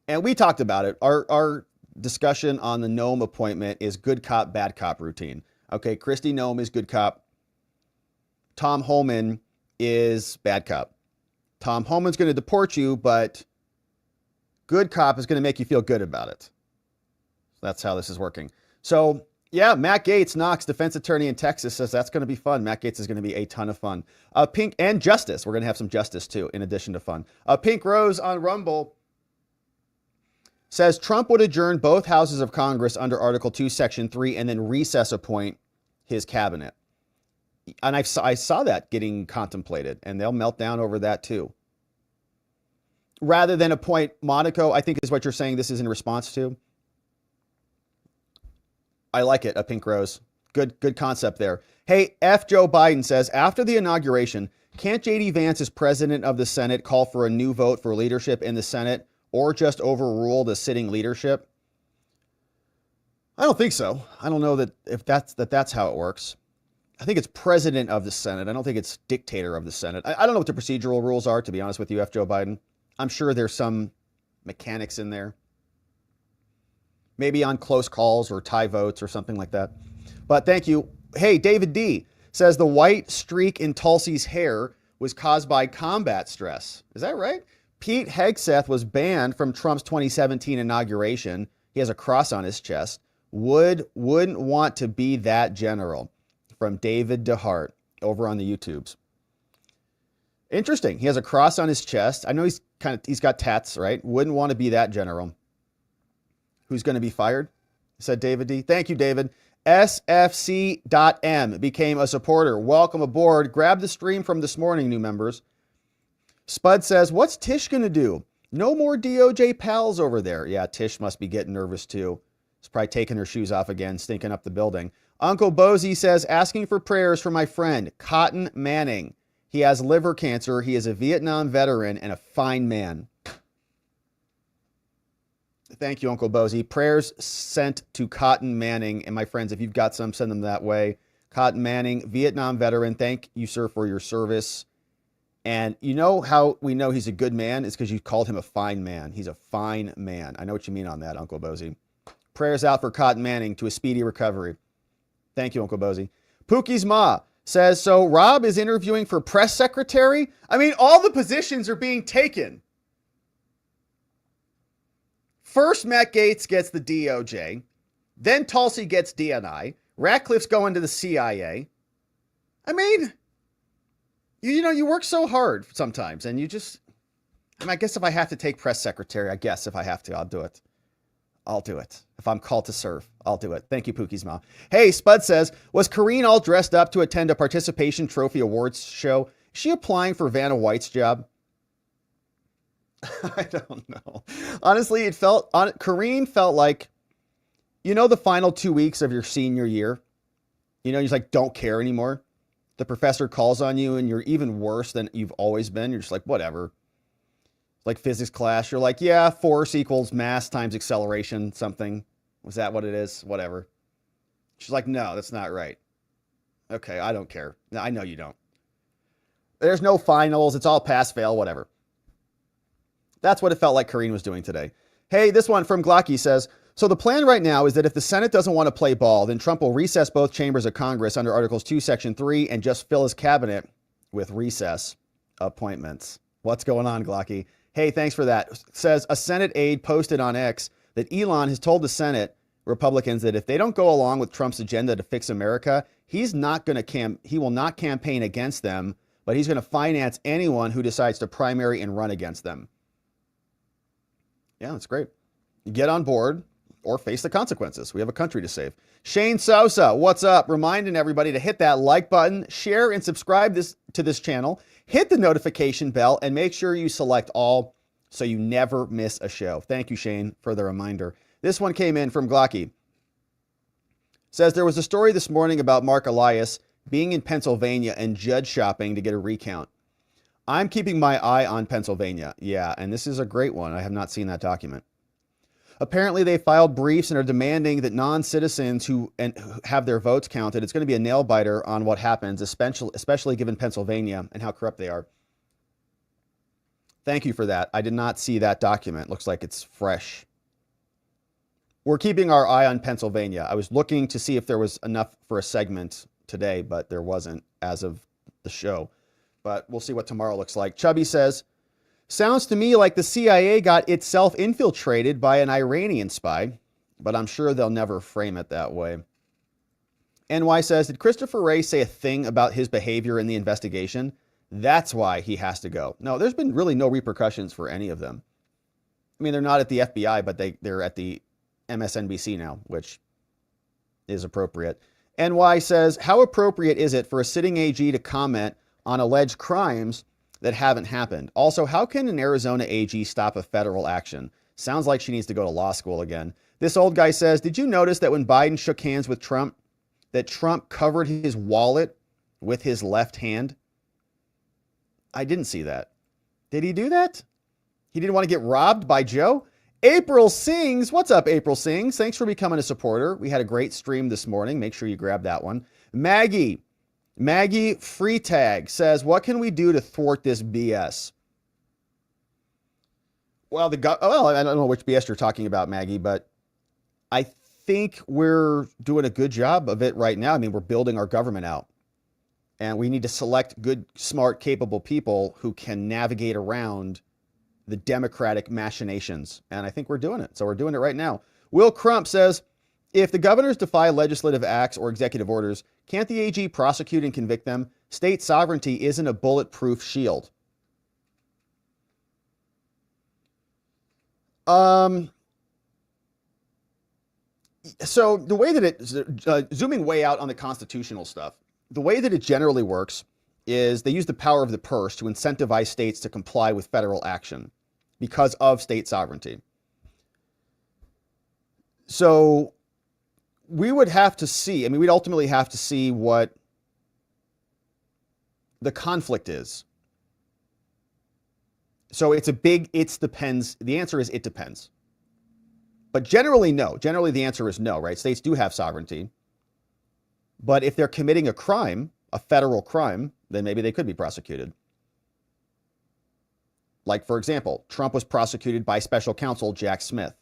And we talked about it. Our discussion on the Noem appointment is good cop, bad cop routine. Okay, Kristi Noem is good cop. Tom Homan is bad cop. Tom Homan's going to deport you, but good cop is going to make you feel good about it. That's how this is working. So, yeah, Matt Gaetz, Knox, defense attorney in Texas, says that's going to be fun. Matt Gaetz is going to be a ton of fun. Pink and justice. We're going to have some justice, too, in addition to fun. Pink Rose on Rumble says Trump would adjourn both houses of Congress under Article 2, Section 3, and then recess appoint his cabinet. And I saw that getting contemplated, and they'll melt down over that, too. Rather than appoint Monaco, I think is what you're saying this is in response to. I like it, a Pink Rose. Good concept there. Hey, F. Joe Biden says, after the inauguration, can't J.D. Vance as president of the Senate call for a new vote for leadership in the Senate or just overrule the sitting leadership? I don't think so. I don't know if that's how it works. I think it's president of the Senate. I don't think it's dictator of the Senate. I don't know what the procedural rules are, to be honest with you, F. Joe Biden. I'm sure there's some mechanics in there. Maybe on close calls or tie votes or something like that. But thank you. Hey, David D. says the white streak in Tulsi's hair was caused by combat stress. Is that right? Pete Hegseth was banned from Trump's 2017 inauguration. He has a cross on his chest. Wouldn't want to be that general. From David DeHart over on the YouTubes. Interesting. He has a cross on his chest. I know he's got tats, right? Wouldn't want to be that general. Who's going to be fired? Said David D. Thank you, David. SFC.M became a supporter. Welcome aboard. Grab the stream from this morning, new members. Spud says, what's Tish going to do? No more DOJ pals over there. Yeah, Tish must be getting nervous too. She's probably taking her shoes off again, stinking up the building. Uncle Bozy says, asking for prayers for my friend, Cotton Manning. He has liver cancer. He is a Vietnam veteran and a fine man. Thank you, Uncle Bozy. Prayers sent to Cotton Manning. And my friends, if you've got some, send them that way. Cotton Manning, Vietnam veteran. Thank you, sir, for your service. And you know how we know he's a good man? It's because you called him a fine man. He's a fine man. I know what you mean on that, Uncle Bozy. Prayers out for Cotton Manning to a speedy recovery. Thank you, Uncle Bozy. Pookie's Ma says, so Rob is interviewing for press secretary? I mean, all the positions are being taken. First, Matt Gaetz gets the DOJ. Then Tulsi gets DNI. Ratcliffe's going to the CIA. I mean, you work so hard sometimes, and you just, I guess if I have to take press secretary, I guess if I have to, I'll do it. I'll do it. If I'm called to serve, I'll do it. Thank you, Pookie's mom. Hey, Spud says, was Karine all dressed up to attend a participation trophy awards show? Is she applying for Vanna White's job? I don't know. Honestly, Karine felt like, the final 2 weeks of your senior year, you just like don't care anymore. The professor calls on you and you're even worse than you've always been. You're just like, whatever. Like physics class, you're like, yeah, force equals mass times acceleration, something. Was that what it is? Whatever. She's like, no, that's not right. Okay, I don't care. I know you don't. There's no finals. It's all pass, fail, whatever. That's what it felt like Karine was doing today. Hey, this one from Glocky says, so the plan right now is that if the Senate doesn't want to play ball, then Trump will recess both chambers of Congress under Articles 2, Section 3, and just fill his cabinet with recess appointments. What's going on, Glocky? Hey, thanks for that. Says a Senate aide posted on X that Elon has told the Senate Republicans that if they don't go along with Trump's agenda to fix America, he will not campaign against them, but he's going to finance anyone who decides to primary and run against them. Yeah, that's great. You get on board or face the consequences. We have a country to save. Shane Sosa, what's up? Reminding everybody to hit that like button, share and subscribe to this channel, hit the notification bell, and make sure you select all so you never miss a show. Thank you, Shane, for the reminder. This one came in from Glocky. Says there was a story this morning about Mark Elias being in Pennsylvania and judge shopping to get a recount. I'm keeping my eye on Pennsylvania. Yeah, and this is a great one. I have not seen that document. Apparently, they filed briefs and are demanding that non-citizens who have their votes counted. It's going to be a nail-biter on what happens, especially given Pennsylvania and how corrupt they are. Thank you for that. I did not see that document. Looks like it's fresh. We're keeping our eye on Pennsylvania. I was looking to see if there was enough for a segment today, but there wasn't as of the show. But we'll see what tomorrow looks like. Chubby says, sounds to me like the CIA got itself infiltrated by an Iranian spy, but I'm sure they'll never frame it that way. NY says, did Christopher Wray say a thing about his behavior in the investigation? That's why he has to go. No, there's been really no repercussions for any of them. I mean, they're not at the FBI, but they're at the MSNBC now, which is appropriate. NY says, how appropriate is it for a sitting AG to comment on alleged crimes that haven't happened? Also, how can an Arizona AG stop a federal action? Sounds like she needs to go to law school again. This old guy says, did you notice that when Biden shook hands with Trump, that Trump covered his wallet with his left hand? I didn't see that. Did he do that? He didn't want to get robbed by Joe? April Sings. What's up, April Sings? Thanks for becoming a supporter. We had a great stream this morning. Make sure you grab that one. Maggie Freetag says, what can we do to thwart this BS? Well, I don't know which BS you're talking about, Maggie, but I think we're doing a good job of it right now. I mean, we're building our government out, and we need to select good, smart, capable people who can navigate around the Democratic machinations. And I think we're doing it. So we're doing it right now. Will Crump says, if the governors defy legislative acts or executive orders, can't the AG prosecute and convict them? State sovereignty isn't a bulletproof shield. So the way that it, zooming way out on the constitutional stuff, the way that it generally works is they use the power of the purse to incentivize states to comply with federal action because of state sovereignty. So we would have to see, we'd ultimately have to see what the conflict is. So it's depends. The answer is it depends. But generally, no. Generally, the answer is no, right? States do have sovereignty. But if they're committing a crime, a federal crime, then maybe they could be prosecuted. Like, for example, Trump was prosecuted by special counsel Jack Smith.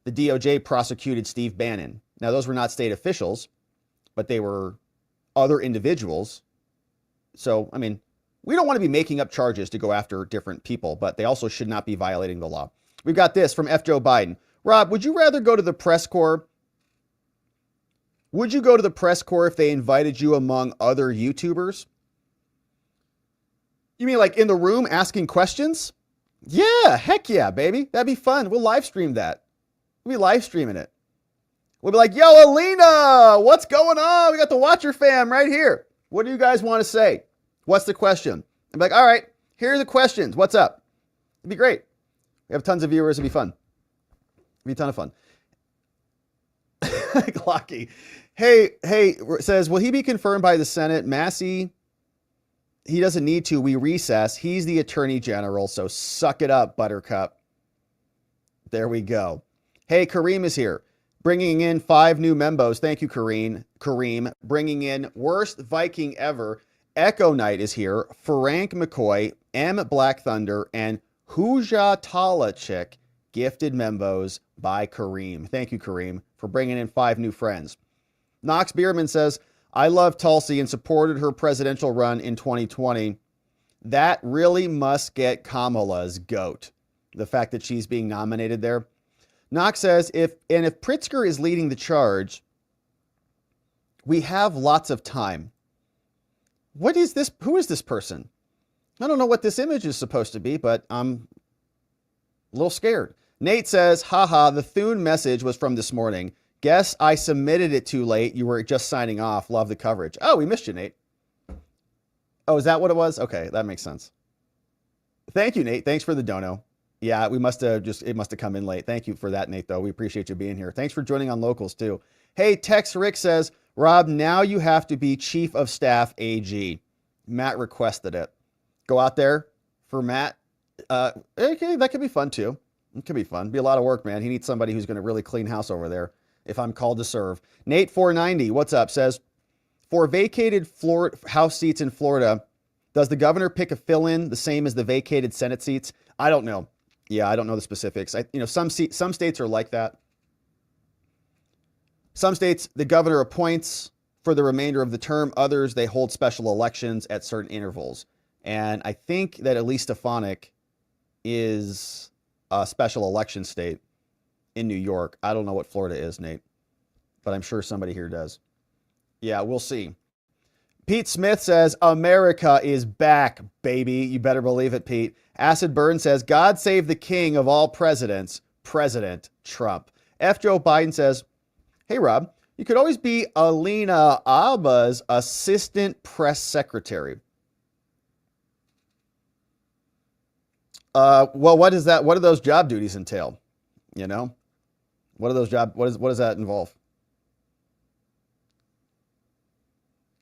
The DOJ prosecuted Steve Bannon. Now, those were not state officials, but they were other individuals. So, I mean, we don't want to be making up charges to go after different people, but they also should not be violating the law. We've got this from F. Joe Biden. Rob, would you rather go to the press corps? Would you go to the press corps if they invited you among other YouTubers? You mean like in the room asking questions? Yeah, heck yeah, baby. That'd be fun. We'll live stream that. We'll be live streaming it. We'll be like, yo, Alina, what's going on? We got the Watcher fam right here. What do you guys want to say? What's the question? I'm like, all right, here are the questions. What's up? It'd be great. We have tons of viewers. It'd be fun. It'd be a ton of fun. Glocky. Hey, says, will he be confirmed by the Senate? Massey, he doesn't need to. We recess. He's the attorney general, so suck it up, Buttercup. There we go. Hey, Kareem is here, bringing in 5 new membos. Thank you, Kareem. Bringing in worst Viking ever. Echo Knight is here. Frank McCoy, M. Black Thunder, and Huja Talachik, gifted membos by Kareem. Thank you, Kareem, for bringing in 5 new friends. Knox Bierman says, I love Tulsi and supported her presidential run in 2020. That really must get Kamala's goat. The fact that she's being nominated there. Knox says, if Pritzker is leading the charge, we have lots of time. What is this? Who is this person? I don't know what this image is supposed to be, but I'm a little scared. Nate says, haha, the Thune message was from this morning. Guess I submitted it too late. You were just signing off. Love the coverage. Oh, we missed you, Nate. Oh, is that what it was? Okay, that makes sense. Thank you, Nate. Thanks for the dono. Yeah, it must have come in late. Thank you for that, Nate, though. We appreciate you being here. Thanks for joining on Locals, too. Hey, Tex Rick says, Rob, now you have to be Chief of Staff AG. Matt requested it. Go out there for Matt. Okay, that could be fun, too. It could be fun. Be a lot of work, man. He needs somebody who's going to really clean house over there if I'm called to serve. Nate490, what's up, says, for vacated House seats in Florida, does the governor pick a fill-in the same as the vacated Senate seats? I don't know. Yeah, I don't know the specifics. Some states are like that. Some states, the governor appoints for the remainder of the term. Others, they hold special elections at certain intervals. And I think that at least Stefanik is a special election state in New York. I don't know what Florida is, Nate, but I'm sure somebody here does. Yeah, we'll see. Pete Smith says, America is back, baby. You better believe it, Pete. Acid Burn says, God save the king of all presidents, President Trump. F. Joe Biden says, hey, Rob, you could always be Alina Abba's assistant press secretary. Well, what is that? What do those job duties entail? You know, what are those what does that involve?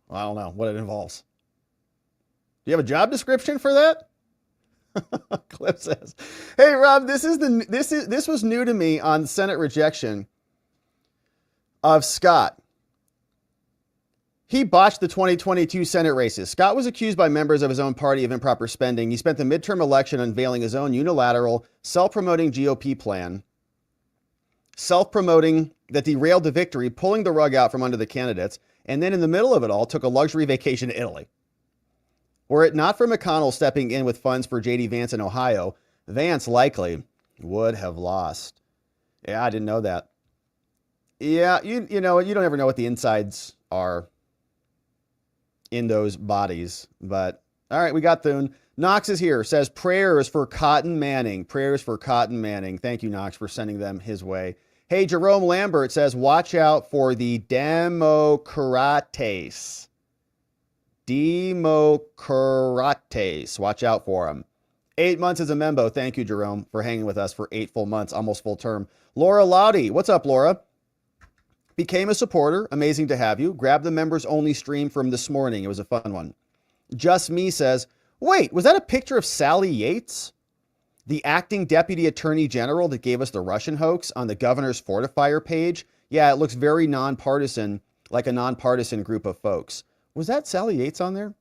Well, I don't know what it involves. Do you have a job description for that? Cliff says, hey, Rob, this was new to me on Senate rejection of Scott. He botched the 2022 Senate races. Scott was accused by members of his own party of improper spending. He spent the midterm election unveiling his own unilateral, self-promoting GOP plan, self-promoting that derailed the victory, pulling the rug out from under the candidates, and then in the middle of it all, took a luxury vacation to Italy. Were it not for McConnell stepping in with funds for J.D. Vance in Ohio, Vance likely would have lost. Yeah, I didn't know that. Yeah, you know, you don't ever know what the insides are in those bodies. But, all right, we got Thune. Knox is here, says prayers for Cotton Manning. Prayers for Cotton Manning. Thank you, Knox, for sending them his way. Hey, Jerome Lambert says, watch out for the Democrates. Democrates. Watch out for them. 8 months as a member. Thank you, Jerome, for hanging with us for 8 full months, almost full term. Laura Laudy. What's up, Laura? Became a supporter. Amazing to have you. Grab the members only stream from this morning. It was a fun one. Just Me says, wait, was that a picture of Sally Yates? The acting deputy attorney general that gave us the Russian hoax on the governor's fortifier page? Yeah, it looks very nonpartisan, like a nonpartisan group of folks. Was that Sally Yates on there?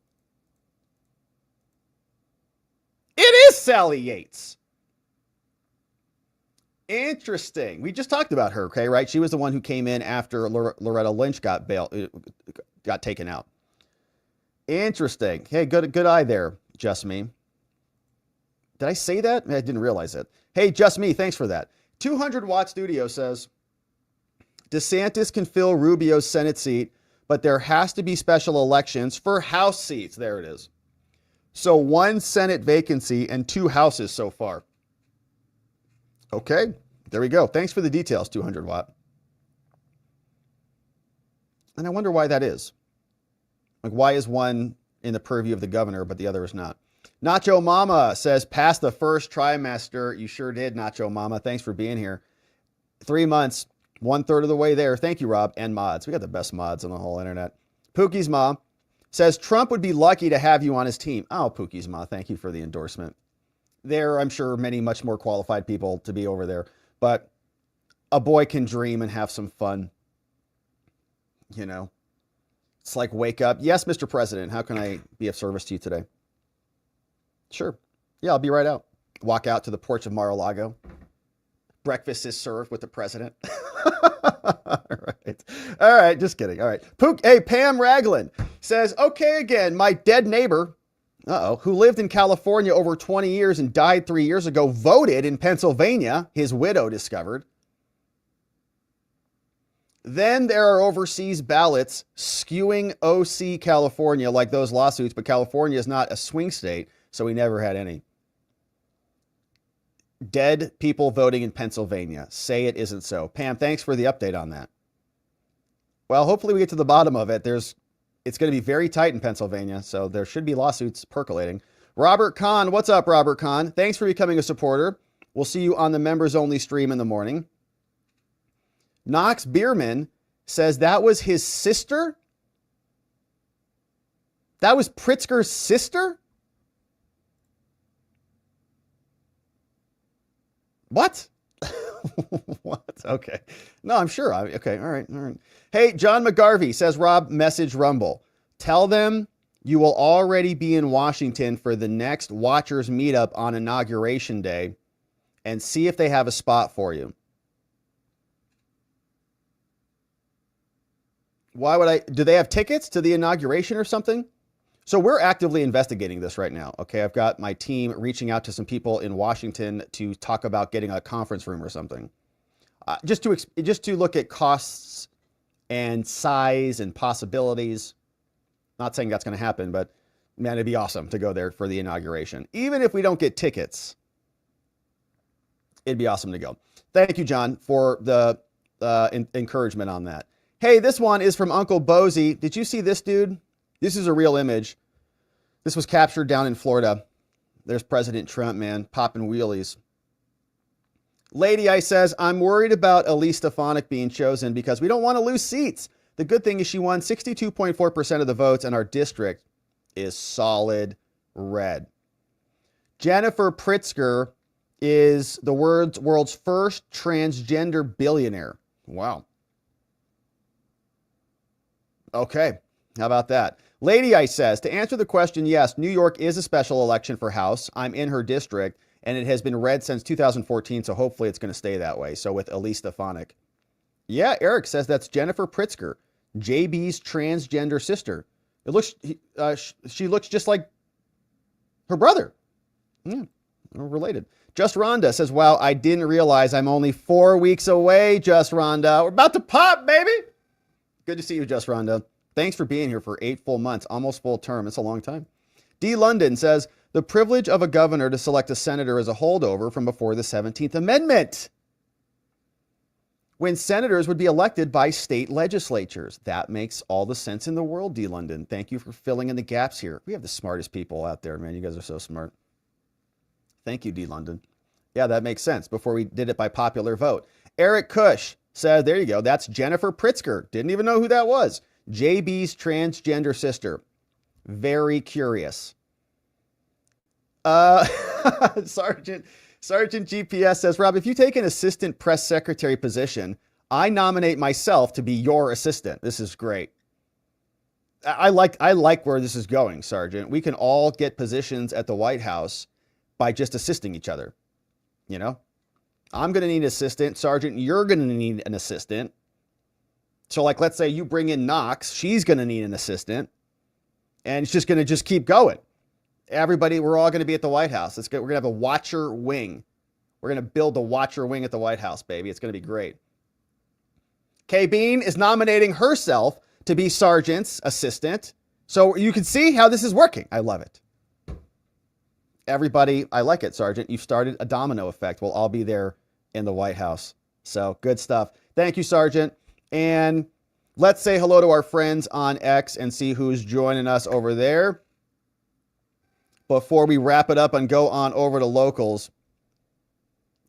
It is this Sally Yates? Interesting. We just talked about her, okay, right? She was the one who came in after Loretta Lynch got taken out. Interesting. Hey, good eye there, Just Me. Did I say that? I didn't realize it. Hey, Just Me, thanks for that. 200 Watt Studio says, DeSantis can fill Rubio's Senate seat, but there has to be special elections for House seats. There it is. So 1 Senate vacancy and 2 Houses so far. Okay, there we go. Thanks for the details, 200 Watt. And I wonder why that is. Like, why is one in the purview of the governor, but the other is not? Nacho Mama says, past the first trimester. You sure did, Nacho Mama. Thanks for being here. 3 months, 1/3 of the way there. Thank you, Rob. And mods. We got the best mods on the whole internet. Pookie's mom says, Trump would be lucky to have you on his team. Oh, Pookie's mom, thank you for the endorsement. There, I'm sure, many much more qualified people to be over there. But a boy can dream and have some fun. You know, it's like wake up. Yes, Mr. President, how can I be of service to you today? Sure. Yeah, I'll be right out. Walk out to the porch of Mar-a-Lago. Breakfast is served with the president. All right. Just kidding. All right. Hey, Pam Ragland says, okay, again, my dead neighbor, who lived in California over 20 years and died 3 years ago, voted in Pennsylvania, his widow discovered. Then there are overseas ballots skewing OC California like those lawsuits, but California is not a swing state, so he never had any. Dead people voting in Pennsylvania. Say it isn't so. Pam, thanks for the update on that. Well, hopefully we get to the bottom of it. It's going to be very tight in Pennsylvania, so there should be lawsuits percolating. Robert Kahn, what's up, Robert Kahn? Thanks for becoming a supporter. We'll see you on the members-only stream in the morning. Knox Bierman says that was his sister? That was Pritzker's sister? What? What? Okay. No, I'm sure. Okay. All right. Hey, John McGarvey says, Rob, message Rumble. Tell them you will already be in Washington for the next Watchers meetup on Inauguration Day and see if they have a spot for you. Why would I? Do they have tickets to the inauguration or something? So we're actively investigating this right now. Okay, I've got my team reaching out to some people in Washington to talk about getting a conference room or something, just to look at costs and size and possibilities. Not saying that's going to happen, but man, it'd be awesome to go there for the inauguration. Even if we don't get tickets, it'd be awesome to go. Thank you, John, for the encouragement on that. Hey, this one is from Uncle Bozy. Did you see this dude? This is a real image. This was captured down in Florida. There's President Trump, man, popping wheelies. Lady I says, I'm worried about Elise Stefanik being chosen because we don't want to lose seats. The good thing is she won 62.4% of the votes and our district is solid red. Jennifer Pritzker is the world's first transgender billionaire. Wow. Okay. How about that? Lady Ice says, to answer the question, yes, New York is a special election for House. I'm in her district, and it has been red since 2014, so hopefully it's going to stay that way. So with Elise Stefanik. Yeah, Eric says that's Jennifer Pritzker, JB's transgender sister. It looks, she looks just like her brother. Yeah, related. Just Rhonda says, wow, I didn't realize I'm only 4 weeks away, Just Rhonda. We're about to pop, baby. Good to see you, Just Rhonda. Thanks for being here for 8 full months, almost full term. It's a long time. D. London says, the privilege of a governor to select a senator is a holdover from before the 17th Amendment, when senators would be elected by state legislatures. That makes all the sense in the world, D. London. Thank you for filling in the gaps here. We have the smartest people out there, man. You guys are so smart. Thank you, D. London. Yeah, that makes sense. Before we did it by popular vote. Eric Cush says, there you go. That's Jennifer Pritzker. Didn't even know who that was. JB's transgender sister. Very curious. Sergeant GPS says, Rob, if you take an assistant press secretary position, I nominate myself to be your assistant. This is great. I like where this is going, Sergeant. We can all get positions at the White House by just assisting each other. You know, I'm going to need an assistant. Sergeant, you're going to need an assistant. So like, let's say you bring in Knox, she's going to need an assistant, and it's just going to just keep going. Everybody, we're all going to be at the White House. We're going to have a watcher wing. We're going to build a watcher wing at the White House, baby. It's going to be great. Kay Bean is nominating herself to be Sergeant's assistant. So you can see how this is working. I love it. Everybody, I like it, Sergeant. You've started a domino effect. We'll all be there in the White House. So good stuff. Thank you, Sergeant. And let's say hello to our friends on X and see who's joining us over there. Before we wrap it up and go on over to locals,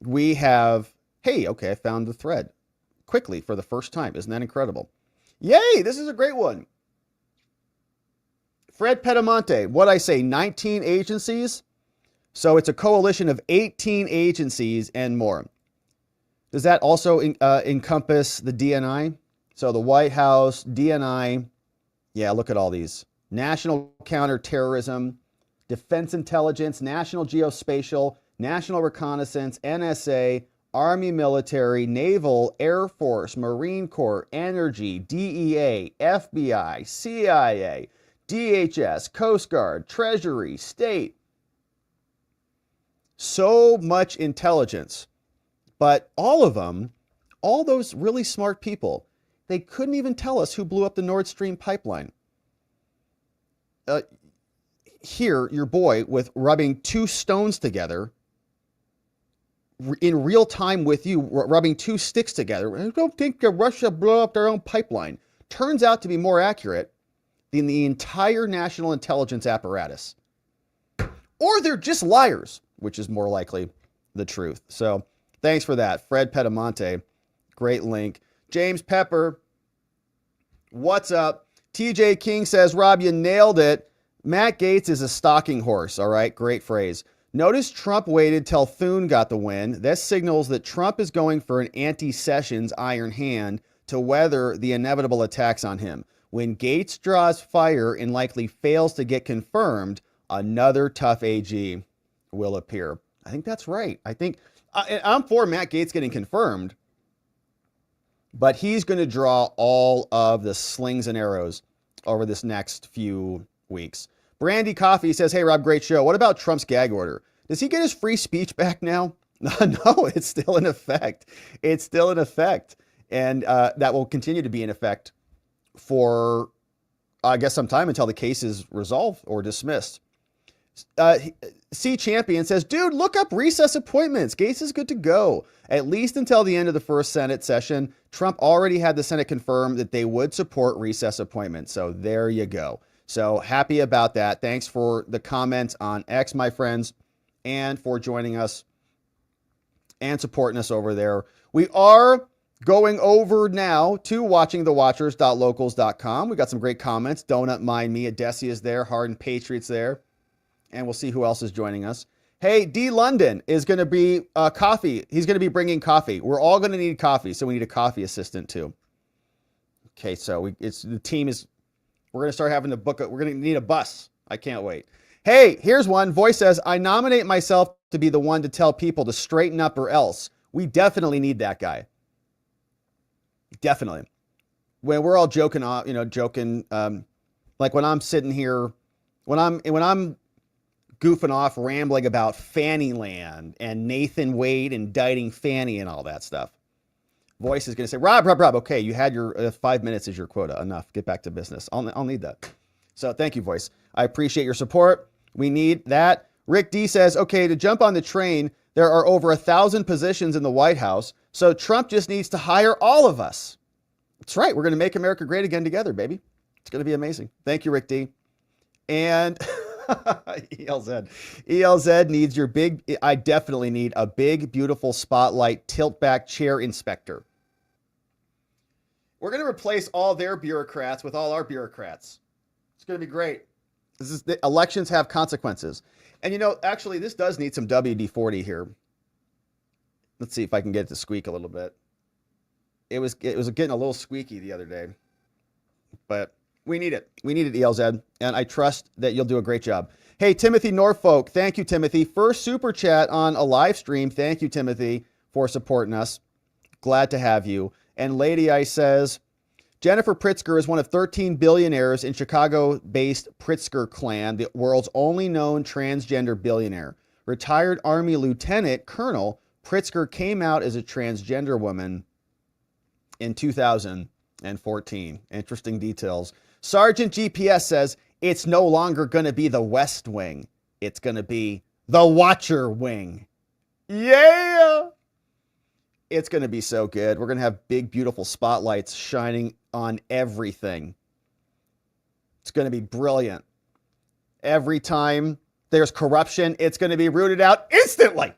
we have, hey, okay, I found the thread quickly for the first time. Isn't that incredible? Yay, this is a great one. Fred Pedemonte, what'd I say, 19 agencies? So it's a coalition of 18 agencies and more. Does that also encompass the DNI? So the White House, DNI, yeah, look at all these. National Counterterrorism, Defense Intelligence, National Geospatial, National Reconnaissance, NSA, Army Military, Naval, Air Force, Marine Corps, Energy, DEA, FBI, CIA, DHS, Coast Guard, Treasury, State. So much intelligence. But all of them, all those really smart people, they couldn't even tell us who blew up the Nord Stream pipeline. Here, your boy, with rubbing two stones together, in real time with you, rubbing two sticks together. I don't think Russia blew up their own pipeline. Turns out to be more accurate than the entire national intelligence apparatus. Or they're just liars, which is more likely the truth. So thanks for that, Fred Pedemonte. Great link. James Pepper, what's up? TJ King says, Rob, you nailed it. Matt Gaetz is a stalking horse. All right, great phrase. Notice Trump waited till Thune got the win. This signals that Trump is going for an anti-Sessions iron hand to weather the inevitable attacks on him. When Gaetz draws fire and likely fails to get confirmed, another tough AG will appear. I think that's right. I think I'm for Matt Gaetz getting confirmed, but he's going to draw all of the slings and arrows over this next few weeks. Brandy Coffee says, hey, Rob, great show. What about Trump's gag order? Does he get his free speech back now? No, it's still in effect. It's still in effect. And that will continue to be in effect for, I guess, some time until the case is resolved or dismissed. C Champion says, dude, look up recess appointments. Gaetz is good to go. At least until the end of the first Senate session. Trump already had the Senate confirm that they would support recess appointments. So there you go. So happy about that. Thanks for the comments on X, my friends, and for joining us and supporting us over there. We are going over now to watchingthewatchers.locals.com. We got some great comments. Donut Mind Me. Adesi is there. Hardened Patriots there. And we'll see who else is joining us. Hey, D. London is going to be coffee. He's going to be bringing coffee. We're all going to need coffee, so we need a coffee assistant too. Okay, so the team is... We're going to start having to book it. We're going to need a bus. I can't wait. Hey, here's one. Voice says, I nominate myself to be the one to tell people to straighten up or else. We definitely need that guy. Definitely. When we're all joking, like when I'm sitting here, when I'm goofing off, rambling about Fannyland and Nathan Wade indicting Fanny and all that stuff. Voice is going to say, Rob, okay, you had your 5 minutes as your quota. Enough. Get back to business. I'll need that. So thank you, Voice. I appreciate your support. We need that. Rick D says, okay, to jump on the train, there are over 1,000 positions in the White House, so Trump just needs to hire all of us. That's right. We're going to make America great again together, baby. It's going to be amazing. Thank you, Rick D. And ELZ needs your I definitely need a big, beautiful spotlight tilt back chair inspector. We're going to replace all their bureaucrats with all our bureaucrats. It's going to be great. The elections have consequences. And actually this does need some WD-40 here. Let's see if I can get it to squeak a little bit. It was getting a little squeaky the other day, but We need it. We need it, ELZ. And I trust that you'll do a great job. Hey, Timothy Norfolk. Thank you, Timothy. First super chat on a live stream. Thank you, Timothy, for supporting us. Glad to have you. And Lady Ice says, Jennifer Pritzker is one of 13 billionaires in Chicago-based Pritzker clan, the world's only known transgender billionaire. Retired Army Lieutenant Colonel Pritzker came out as a transgender woman in 2014. Interesting details. Sergeant GPS says, it's no longer going to be the West Wing. It's going to be the Watcher Wing. Yeah! It's going to be so good. We're going to have big, beautiful spotlights shining on everything. It's going to be brilliant. Every time there's corruption, it's going to be rooted out instantly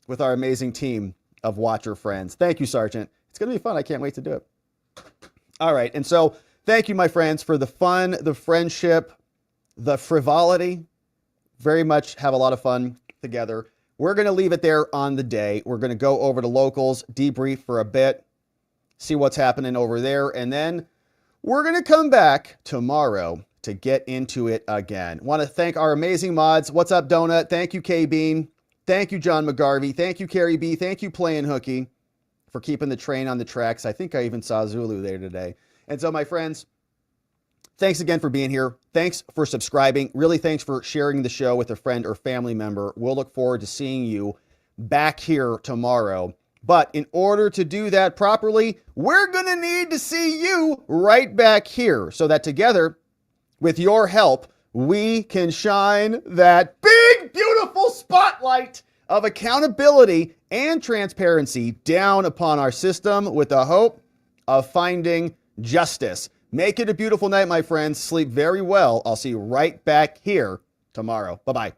with our amazing team of Watcher friends. Thank you, Sergeant. It's going to be fun. I can't wait to do it. All right. And so thank you, my friends, for the fun, the friendship, the frivolity. Very much have a lot of fun together. We're going to leave it there on the day. We're going to go over to locals, debrief for a bit, see what's happening over there, and then we're going to come back tomorrow to get into it again. Want to thank our amazing mods. What's up, Donut? Thank you, K-Bean. Thank you, John McGarvey. Thank you, Carrie B. Thank you, Playin' Hooky, for keeping the train on the tracks. I think I even saw Zulu there today. And so, my friends, thanks again for being here. Thanks for subscribing. Really, thanks for sharing the show with a friend or family member. We'll look forward to seeing you back here tomorrow. But in order to do that properly, we're going to need to see you right back here so that together, with your help, we can shine that big, beautiful spotlight of accountability and transparency down upon our system with the hope of finding justice. Make it a beautiful night, my friends. Sleep very well. I'll see you right back here tomorrow. Bye-bye.